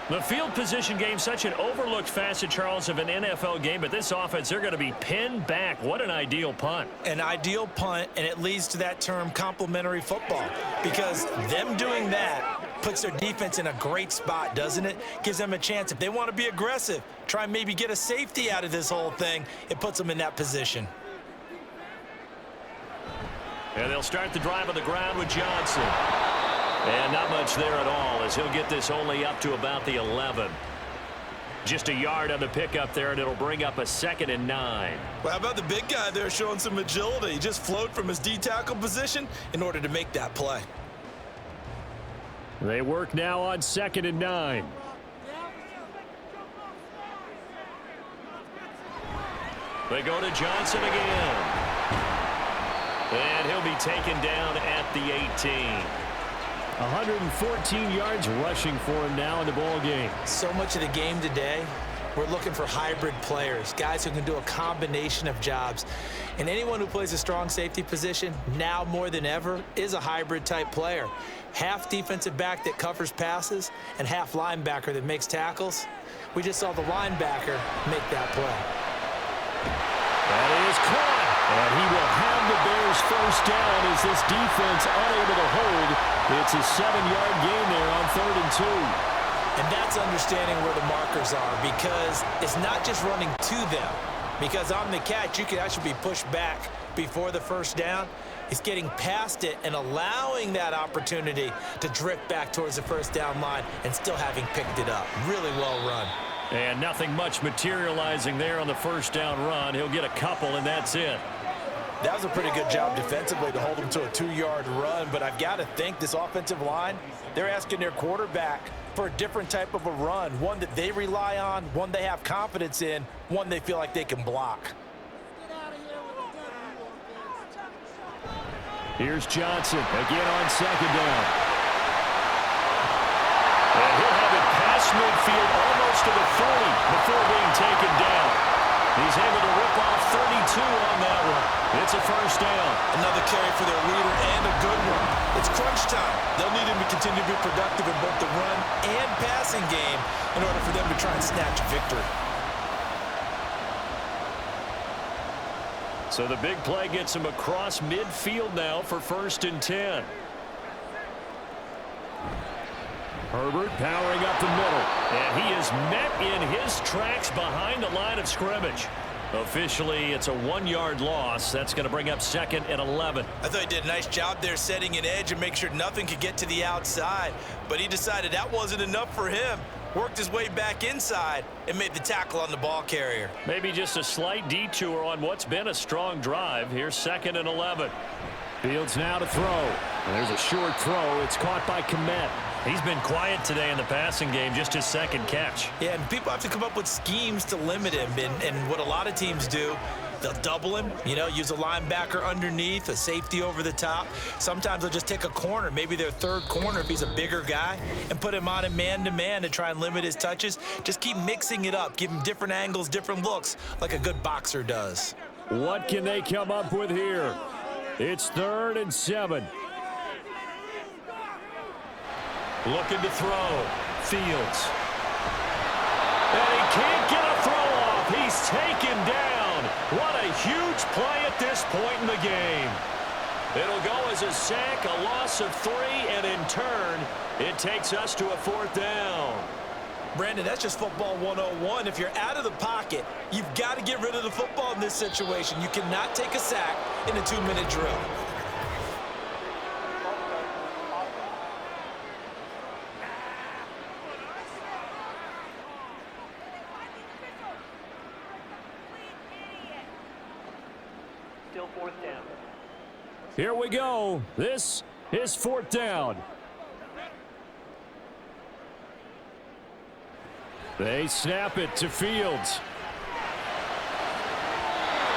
Speaker 2: The field position game, such an overlooked facet, Charles, of an NFL game. But this offense, they're going to be pinned back. What an ideal punt.
Speaker 4: An ideal punt, and it leads to that term complementary football. Because them doing that puts their defense in a great spot, doesn't it? Gives them a chance. If they want to be aggressive, try and maybe get a safety out of this whole thing, it puts them in that position.
Speaker 2: And they'll start the drive on the ground with Johnson. And not much there at all as he'll get this only up to about the 11. Just a yard on the pickup there, and it'll bring up a 2nd and 9.
Speaker 4: Well, how about the big guy there showing some agility? He just float from his D-tackle position in order to make that play.
Speaker 6: They work now on 2nd and 9.
Speaker 2: They go to Johnson again. And he'll be taken down at the 18.
Speaker 6: 114 yards rushing for him now in the ball game.
Speaker 4: So much of the game today, we're looking for hybrid players, guys who can do a combination of jobs. And anyone who plays a strong safety position, now more than ever, is a hybrid type player. Half defensive back that covers passes and half linebacker that makes tackles. We just saw the linebacker make that play.
Speaker 2: That is caught.
Speaker 6: And he will have the Bears first down as this defense unable to hold. It's a 7-yard gain there on 3rd and 2.
Speaker 4: And that's understanding where the markers are because it's not just running to them. Because on the catch, you can actually be pushed back before the first down. It's getting past it and allowing that opportunity to drift back towards the first down line and still having picked it up. Really well run.
Speaker 2: And nothing much materializing there on the first down run. He'll get a couple, and that's it.
Speaker 3: That was a pretty good job defensively to hold him to a 2-yard run, but I've got to think this offensive line, they're asking their quarterback for a different type of a run, one that they rely on, one they have confidence in, one they feel like they can block.
Speaker 6: Here's Johnson again on 2nd down.
Speaker 2: And he'll have it past midfield almost to the 30 before being taken down. He's able to rip off 32 on that one. It's a first down.
Speaker 4: Another carry for their leader and a good one. It's crunch time. They'll need him to continue to be productive in both the run and passing game in order for them to try and snatch a victory.
Speaker 2: So the big play gets him across midfield now for 1st and 10.
Speaker 6: Herbert powering up the middle.
Speaker 2: And he is met in his tracks behind the line of scrimmage. Officially, it's a 1-yard loss. That's going to bring up 2nd and 11.
Speaker 4: I thought he did a nice job there setting an edge and make sure nothing could get to the outside. But he decided that wasn't enough for him. worked his way back inside, and made the tackle on the ball carrier.
Speaker 2: Maybe just a slight detour on what's been a strong drive. Here's 2nd and 11.
Speaker 6: Fields now to throw. There's a short throw. It's caught by Komet.
Speaker 2: He's been quiet today in the passing game, just his 2nd catch.
Speaker 4: Yeah, and people have to come up with schemes to limit him. And what a lot of teams do, they'll double him, use a linebacker underneath, a safety over the top. Sometimes they'll just take a corner, maybe their 3rd corner if he's a bigger guy, and put him on a man-to-man to try and limit his touches. Just keep mixing it up. Give him different angles, different looks, like a good boxer does.
Speaker 6: What can they come up with here? It's 3rd and 7.
Speaker 2: Looking to throw. Fields. And he can't get a throw off. He's taken down. What a huge play at this point in the game. It'll go as a sack, a loss of 3, and in turn, it takes us to a 4th down.
Speaker 4: Brandon, that's just football 101. If you're out of the pocket, you've got to get rid of the football in this situation. You cannot take a sack in a 2-minute drill.
Speaker 2: Still 4th down.
Speaker 6: Here we go. This is 4th down. They snap it to Fields.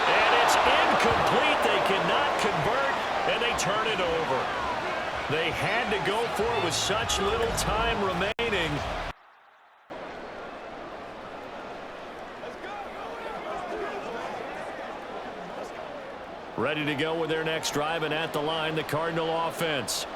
Speaker 2: And it's incomplete. They cannot convert, and they turn it over. They had to go for it with such little time remaining. Ready to go with their next drive, and at the line, the Cardinal offense.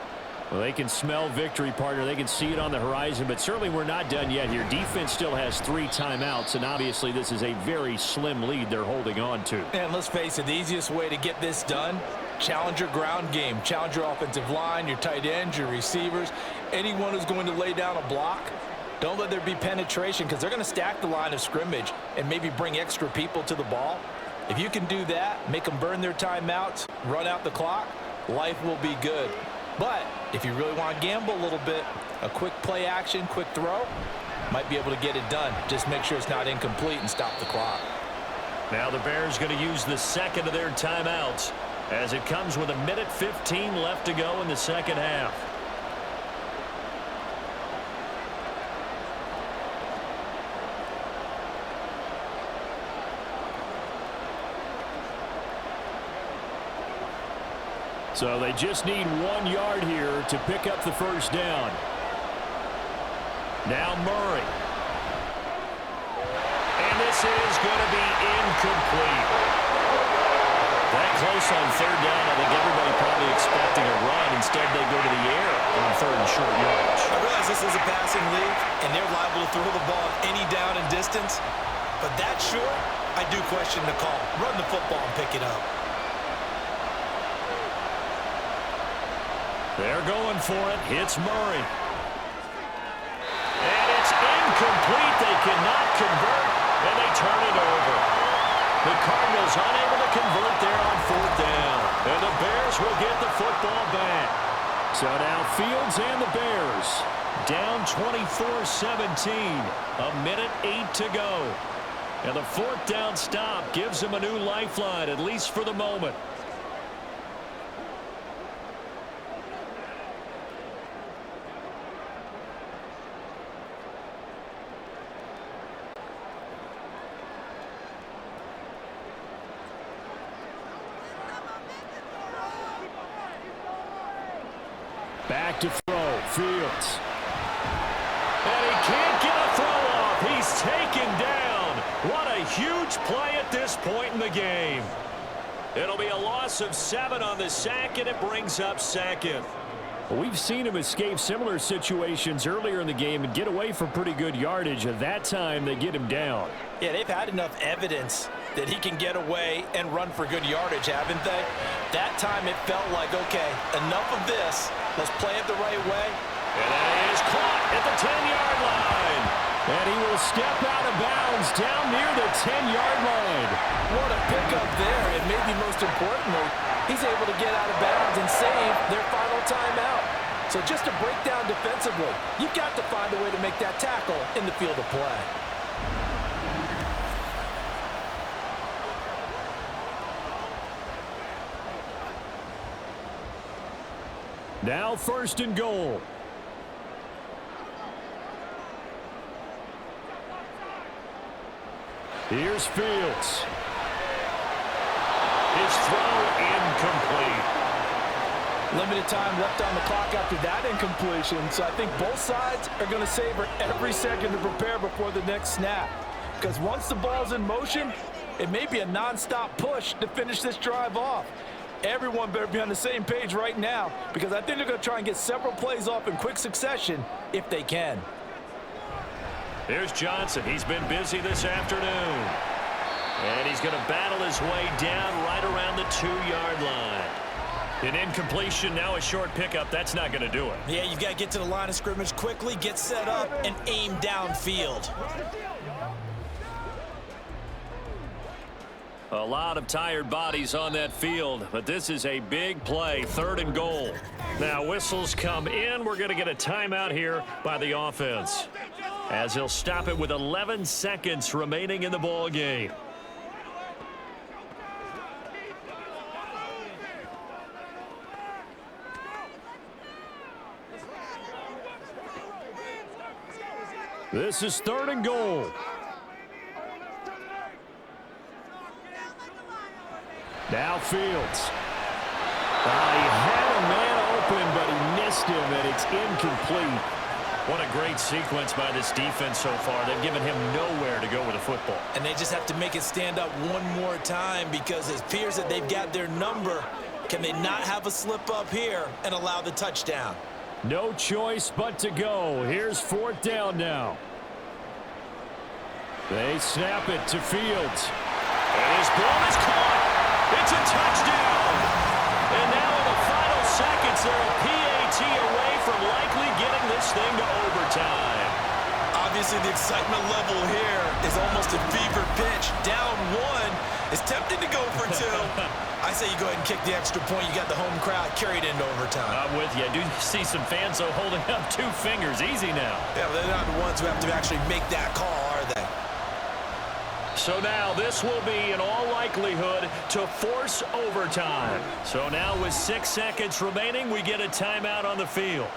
Speaker 2: Well, they can smell victory, partner. They can see it on the horizon, but certainly we're not done yet here. Defense still has 3 timeouts, and obviously this is a very slim lead they're holding on to.
Speaker 3: And let's face it, the easiest way to get this done, challenge your ground game. Challenge your offensive line, your tight ends, your receivers, anyone who's going to lay down a block. Don't let there be penetration because they're going to stack the line of scrimmage and maybe bring extra people to the ball. If you can do that, make them burn their timeouts, run out the clock, life will be good. But if you really want to gamble a little bit, a quick play action, quick throw, might be able to get it done. Just make sure it's not incomplete and stop the clock.
Speaker 2: Now the Bears going to use the 2nd of their timeouts as it comes with 1:15 left to go in the 2nd half.
Speaker 6: So they just need 1 yard here to pick up the 1st down. Now Murray.
Speaker 2: And this is going to be incomplete. That close on 3rd down, I think everybody probably expecting a run. Instead, they go to the air on 3rd and short yardage.
Speaker 4: I realize this is a passing league, and they're liable to throw the ball any down and distance. But that short, I do question the call. Run the football and pick it up.
Speaker 2: They're going for it. It's Murray. And it's incomplete. They cannot convert, and they turn it over. The Cardinals unable to convert there on 4th down. And the Bears will get the football back.
Speaker 6: So now Fields and the Bears
Speaker 2: down 24-17. 1:08 to go. And the 4th down stop gives them a new lifeline, at least for the moment.
Speaker 6: back to throw. Fields.
Speaker 2: And he can't get a throw off. He's taken down. What a huge play at this point in the game. It'll be a loss of 7 on the sack, and it brings up 2nd.
Speaker 6: Well, we've seen him escape similar situations earlier in the game and get away from pretty good yardage. At that time, they get him down.
Speaker 3: Yeah, they've had enough evidence that he can get away and run for good yardage, haven't they? That time it felt like, okay, enough of this. Let's play it the right way.
Speaker 2: And that is caught at the 10-yard line.
Speaker 6: And he will step out of bounds down near the 10-yard line.
Speaker 3: What a pickup there, and maybe most importantly, he's able to get out of bounds and save their final timeout. So just to break down defensively, you've got to find a way to make that tackle in the field of play.
Speaker 6: Now 1st and goal. Here's Fields. His throw incomplete.
Speaker 3: Limited time left on the clock after that incompletion, so I think both sides are going to savor every second to prepare before the next snap. Because once the ball's in motion, it may be a non-stop push to finish this drive off. Everyone better be on the same page right now, because I think they're going to try and get several plays off in quick succession if they can.
Speaker 2: Here's Johnson. He's been busy this afternoon. And he's going to battle his way down right around the 2-yard line. An incompletion, now a short pickup. That's not going to do it.
Speaker 4: Yeah, you've got to get to the line of scrimmage quickly, get set up, and aim downfield.
Speaker 2: A lot of tired bodies on that field, but this is a big play, 3rd and goal. Now whistles come in. We're going to get a timeout here by the offense, as he'll stop it with 11 seconds remaining in the ball game.
Speaker 6: This is 3rd and goal. Now Fields. He had a man open, but he missed him, and it's incomplete.
Speaker 2: What a great sequence by this defense so far. They've given him nowhere to go with the football.
Speaker 4: And they just have to make it stand up one more time, because it appears that they've got their number. Can they not have a slip up here and allow the touchdown?
Speaker 6: No choice but to go. Here's 4th down now. They snap it to Fields.
Speaker 2: And his ball is caught. It's a touchdown. And now in the final seconds, they're a PAT away from likely getting this thing to overtime.
Speaker 4: Obviously, the excitement level here is almost a fever pitch. Down 1. It's tempting to go for 2. I say you go ahead and kick the extra point. You got the home crowd carried into overtime.
Speaker 2: I'm with you. I do see some fans, though, holding up 2 fingers. Easy now.
Speaker 4: Yeah, but they're not the ones who have to actually make that call, are they?
Speaker 2: So now this will be, in all likelihood, to force overtime. So now with 6 seconds remaining, we get a timeout on the field.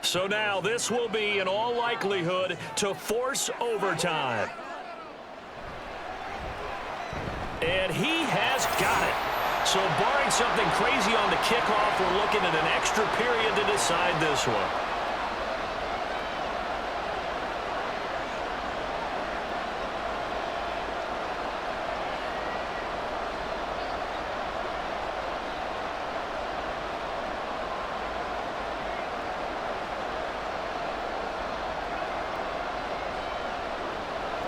Speaker 2: So now this will be, in all likelihood, to force overtime. And he has got it. So barring something crazy on the kickoff, we're looking at an extra period to decide this one.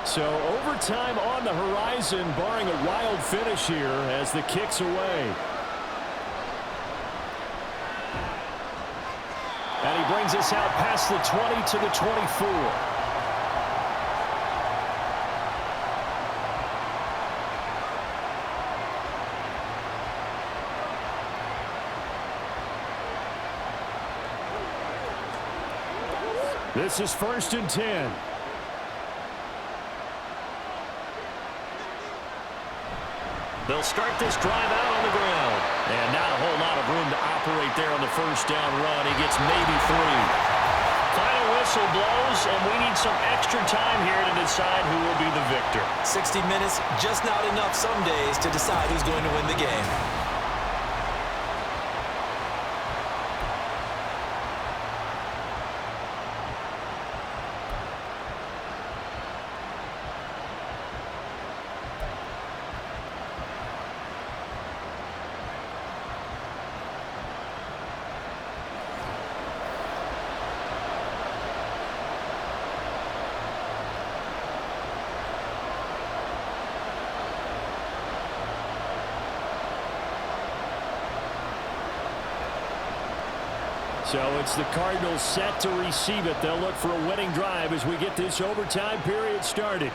Speaker 6: So overtime on the horizon, barring a wild finish here as the kick's away. And he brings us out past the 20 to the 24. This is 1st and 10.
Speaker 2: They'll start this drive out on the ground. And not a whole lot of room to operate there on the 1st down run. He gets maybe 3. Final whistle blows, and we need some extra time here to decide who will be the victor.
Speaker 4: 60 minutes, just not enough some days to decide who's going to win the game.
Speaker 6: So it's the Cardinals set to receive it. They'll look for a winning drive as we get this overtime period started.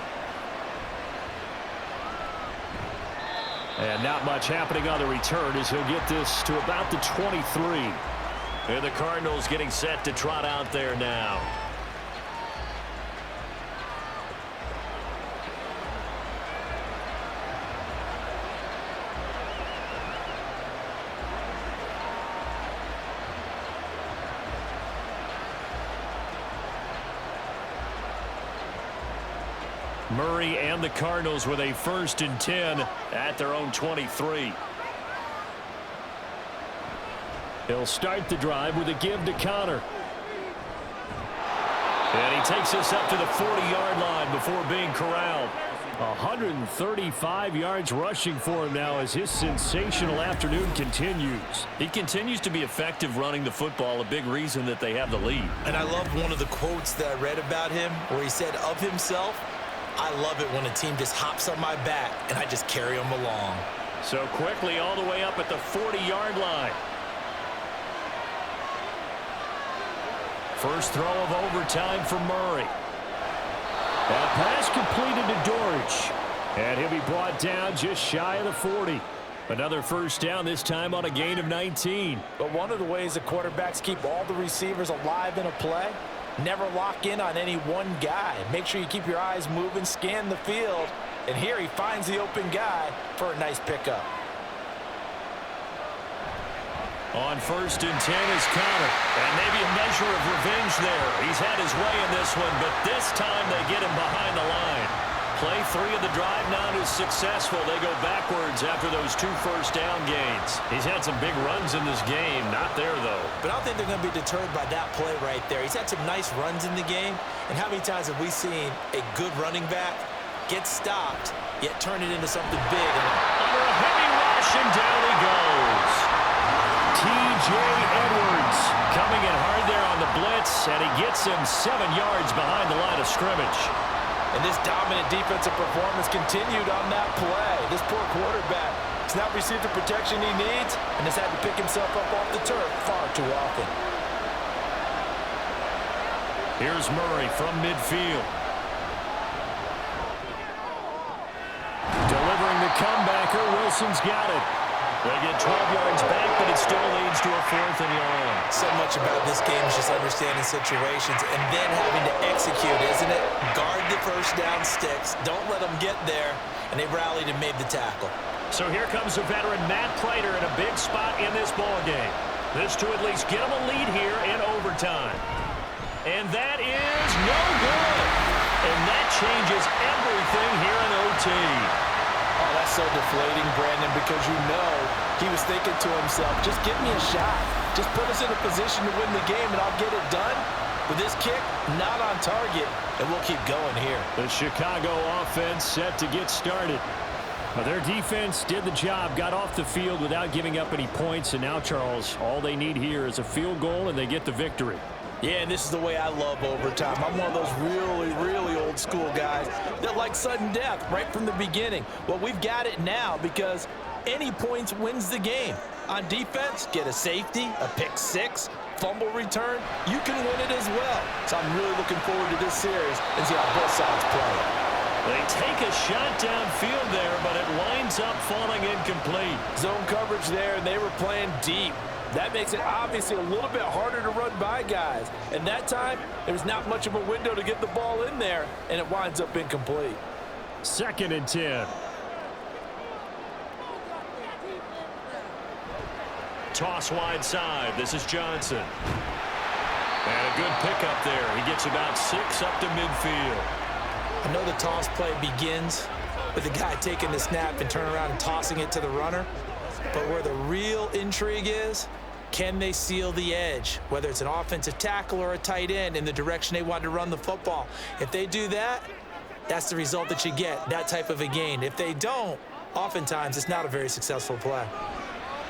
Speaker 6: And not much happening on the return as he'll get this to about the 23.
Speaker 2: And the Cardinals getting set to trot out there now. Murray and the Cardinals with a 1st and 10 at their own 23.
Speaker 6: He'll start the drive with a give to Connor.
Speaker 2: And he takes us up to the 40-yard line before being corralled.
Speaker 6: 135 yards rushing for him now as his sensational afternoon continues.
Speaker 2: He continues to be effective running the football, a big reason that they have the lead.
Speaker 4: And I love one of the quotes that I read about him where he said of himself, "I love it when a team just hops on my back and I just carry them along."
Speaker 2: So quickly all the way up at the 40-yard line.
Speaker 6: First throw of overtime for Murray. That pass completed to Dortch. And he'll be brought down just shy of the 40. Another first down, this time on a gain of 19.
Speaker 3: But one of the ways the quarterbacks keep all the receivers alive in a play, never lock in on any one guy. Make sure you keep your eyes moving, scan the field. And here he finds the open guy for a nice pickup.
Speaker 2: On 1st and 10 is Connor. And maybe a measure of revenge there. He's had his way in this one, but this time they get him behind the line. Play 3 of the drive not as successful. They go backwards after those 2 first down gains. He's had some big runs in this game. Not there, though.
Speaker 4: But I don't think they're going to be deterred by that play right there. He's had some nice runs in the game. And how many times have we seen a good running back get stopped, yet turn it into something big?
Speaker 2: Under a heavy rush, and down he goes.
Speaker 6: T.J. Edwards
Speaker 2: Coming in hard there on the blitz, and he gets him 7 yards behind the line of scrimmage.
Speaker 3: And this dominant defensive performance continued on that play. This poor quarterback has not received the protection he needs and has had to pick himself up off the turf far too often.
Speaker 2: Here's Murray from midfield.
Speaker 6: delivering the comebacker. Wilson's got it.
Speaker 2: They get 12 yards back, but it still leads to a 4th and long.
Speaker 4: So much about this game is just understanding situations and then having to execute, isn't it? Guard the first down sticks. Don't let them get there. And they rallied and made the tackle.
Speaker 2: So here comes the veteran Matt Prater in a big spot in this ball game. This to at least get him a lead here in overtime. And that is no good. And that changes everything here in OT.
Speaker 3: Oh, that's so deflating, Brandon, because you know he was thinking to himself, just give me a shot. Just put us in a position to win the game, and I'll get it done. With this kick, not on target, and we'll keep going here.
Speaker 6: The Chicago offense set to get started. Well, their defense did the job, got off the field without giving up any points, and now, Charles, all they need here is a field goal, and they get the victory.
Speaker 3: Yeah, and this is the way I love overtime. I'm one of those really, really old school guys that like sudden death right from the beginning. Well, we've got it now because any points wins the game. On defense, get a safety, a pick six, fumble return, you can win it as well. So I'm really looking forward to this series and see how both sides play.
Speaker 2: They take a shot downfield there, but it winds up falling incomplete.
Speaker 3: Zone coverage there, and they were playing deep. That makes it obviously a little bit harder to run by guys. And that time, there was not much of a window to get the ball in there, and it winds up incomplete.
Speaker 6: 2nd and 10.
Speaker 2: Toss wide side. This is Johnson. And a good pickup there. He gets about 6 up to midfield.
Speaker 4: I know the toss play begins with the guy taking the snap and turning around and tossing it to the runner. But where the real intrigue is, can they seal the edge, whether it's an offensive tackle or a tight end, in the direction they want to run the football? If they do that, that's the result that you get, that type of a gain. If they don't, oftentimes it's not a very successful play.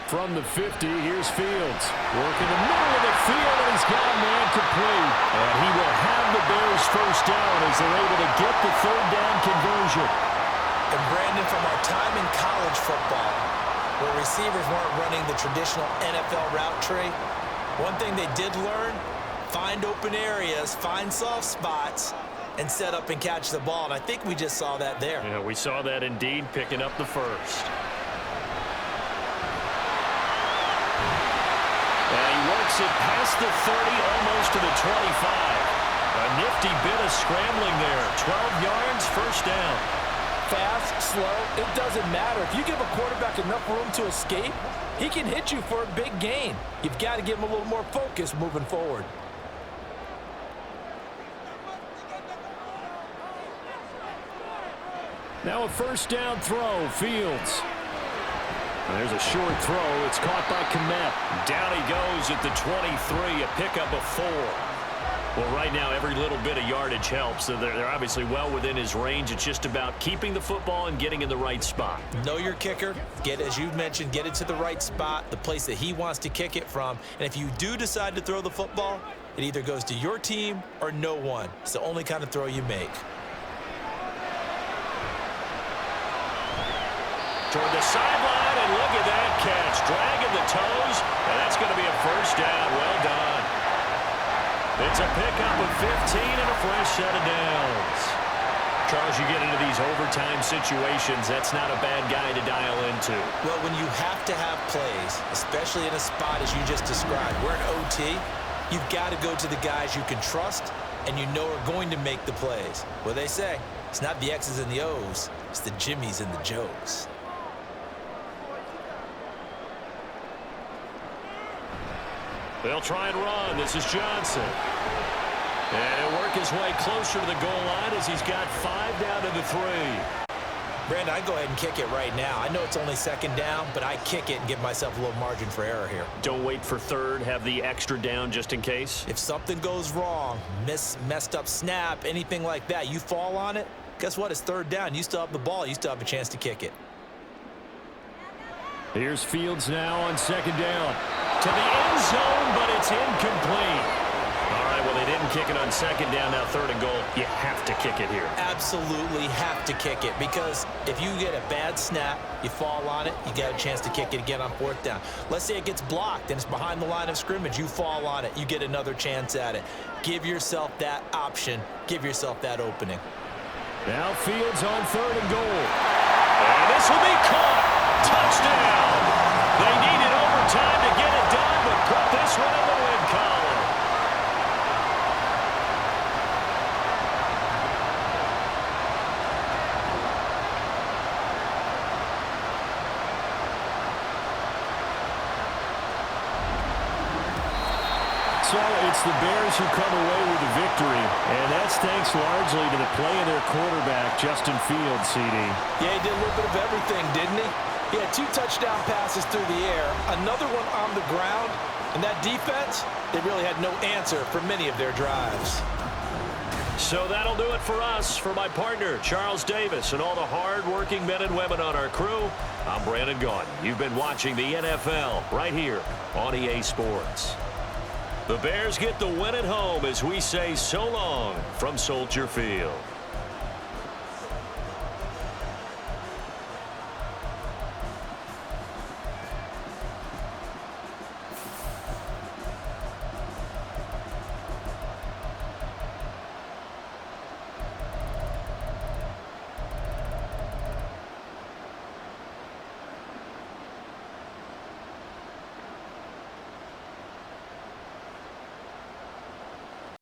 Speaker 6: From the 50, here's Fields. Working the middle of the field, and he's got a man complete. And he will have the Bears first down as they're able to get the 3rd down conversion.
Speaker 4: And Brandon, from our time in college football, where receivers weren't running the traditional NFL route tree, One thing they did learn, find open areas, find soft spots, and set up and catch the ball. And I think we just saw that there.
Speaker 2: Yeah, we saw that indeed, picking up the first. And he works it past the 30, almost to the 25. A nifty bit of scrambling there. 12 yards, first down.
Speaker 3: Fast, slow, it doesn't matter. If you give a quarterback enough room to escape, he can hit you for a big gain. You've got to give him a little more focus moving forward.
Speaker 6: Now a first down throw, Fields. There's a short throw. It's caught by Kmet.
Speaker 2: Down he goes at the 23, a pickup of 4. Well, right now, every little bit of yardage helps. So they're obviously well within his range. It's just about keeping the football and getting in the right spot.
Speaker 4: Know your kicker. Get, as you mentioned, get it to the right spot, the place that he wants to kick it from. And if you do decide to throw the football, it either goes to your team or no one. It's the only kind of throw you make.
Speaker 2: Toward the sideline, and look at that catch. Dragging the toes, and that's going to be a first down. Well done. It's a pickup of 15 and a fresh set of downs. Charles, you get into these overtime situations, that's not a bad guy to dial into.
Speaker 4: Well, when you have to have plays, especially in a spot as you just described, we're in OT, you've got to go to the guys you can trust and you know are going to make the plays. What they say, it's not the X's and the O's, it's the Jimmies and the Joes.
Speaker 2: They'll try and run. This is Johnson. And he'll work his way closer to the goal line as he's got 5 down to the 3.
Speaker 4: Brandon, I'd go ahead and kick it right now. I know it's only second down, but I kick it and give myself a little margin for error here.
Speaker 2: Don't wait for third. Have the extra down just in case.
Speaker 4: If something goes wrong, messed up snap, anything like that, you fall on it, guess what? It's third down. You still have the ball. You still have a chance to kick it.
Speaker 6: Here's Fields now on second down. To the end zone, but it's incomplete.
Speaker 2: All right, well, they didn't kick it on second down. Now third and goal. You have to kick it here.
Speaker 4: Absolutely have to kick it, because if you get a bad snap, you fall on it, you got a chance to kick it again on fourth down. Let's say it gets blocked and it's behind the line of scrimmage. You fall on it, you get another chance at it. Give yourself that option. Give yourself that opening.
Speaker 6: Now Fields on third and goal.
Speaker 2: And this will be caught. Touchdown. They needed overtime to get it done, but put this one in the win column.
Speaker 6: So it's the Bears who come away with the victory, and that's thanks largely to the play of their quarterback, Justin Fields, CD.
Speaker 3: Yeah, he did a little bit of everything, didn't he? He had 2 touchdown passes through the air, another one on the ground, and that defense, they really had no answer for many of their drives.
Speaker 2: So that'll do it for us. For my partner, Charles Davis, and all the hard-working men and women on our crew, I'm Brandon Gaudin. You've been watching the NFL right here on EA Sports. The Bears get the win at home as we say so long from Soldier Field.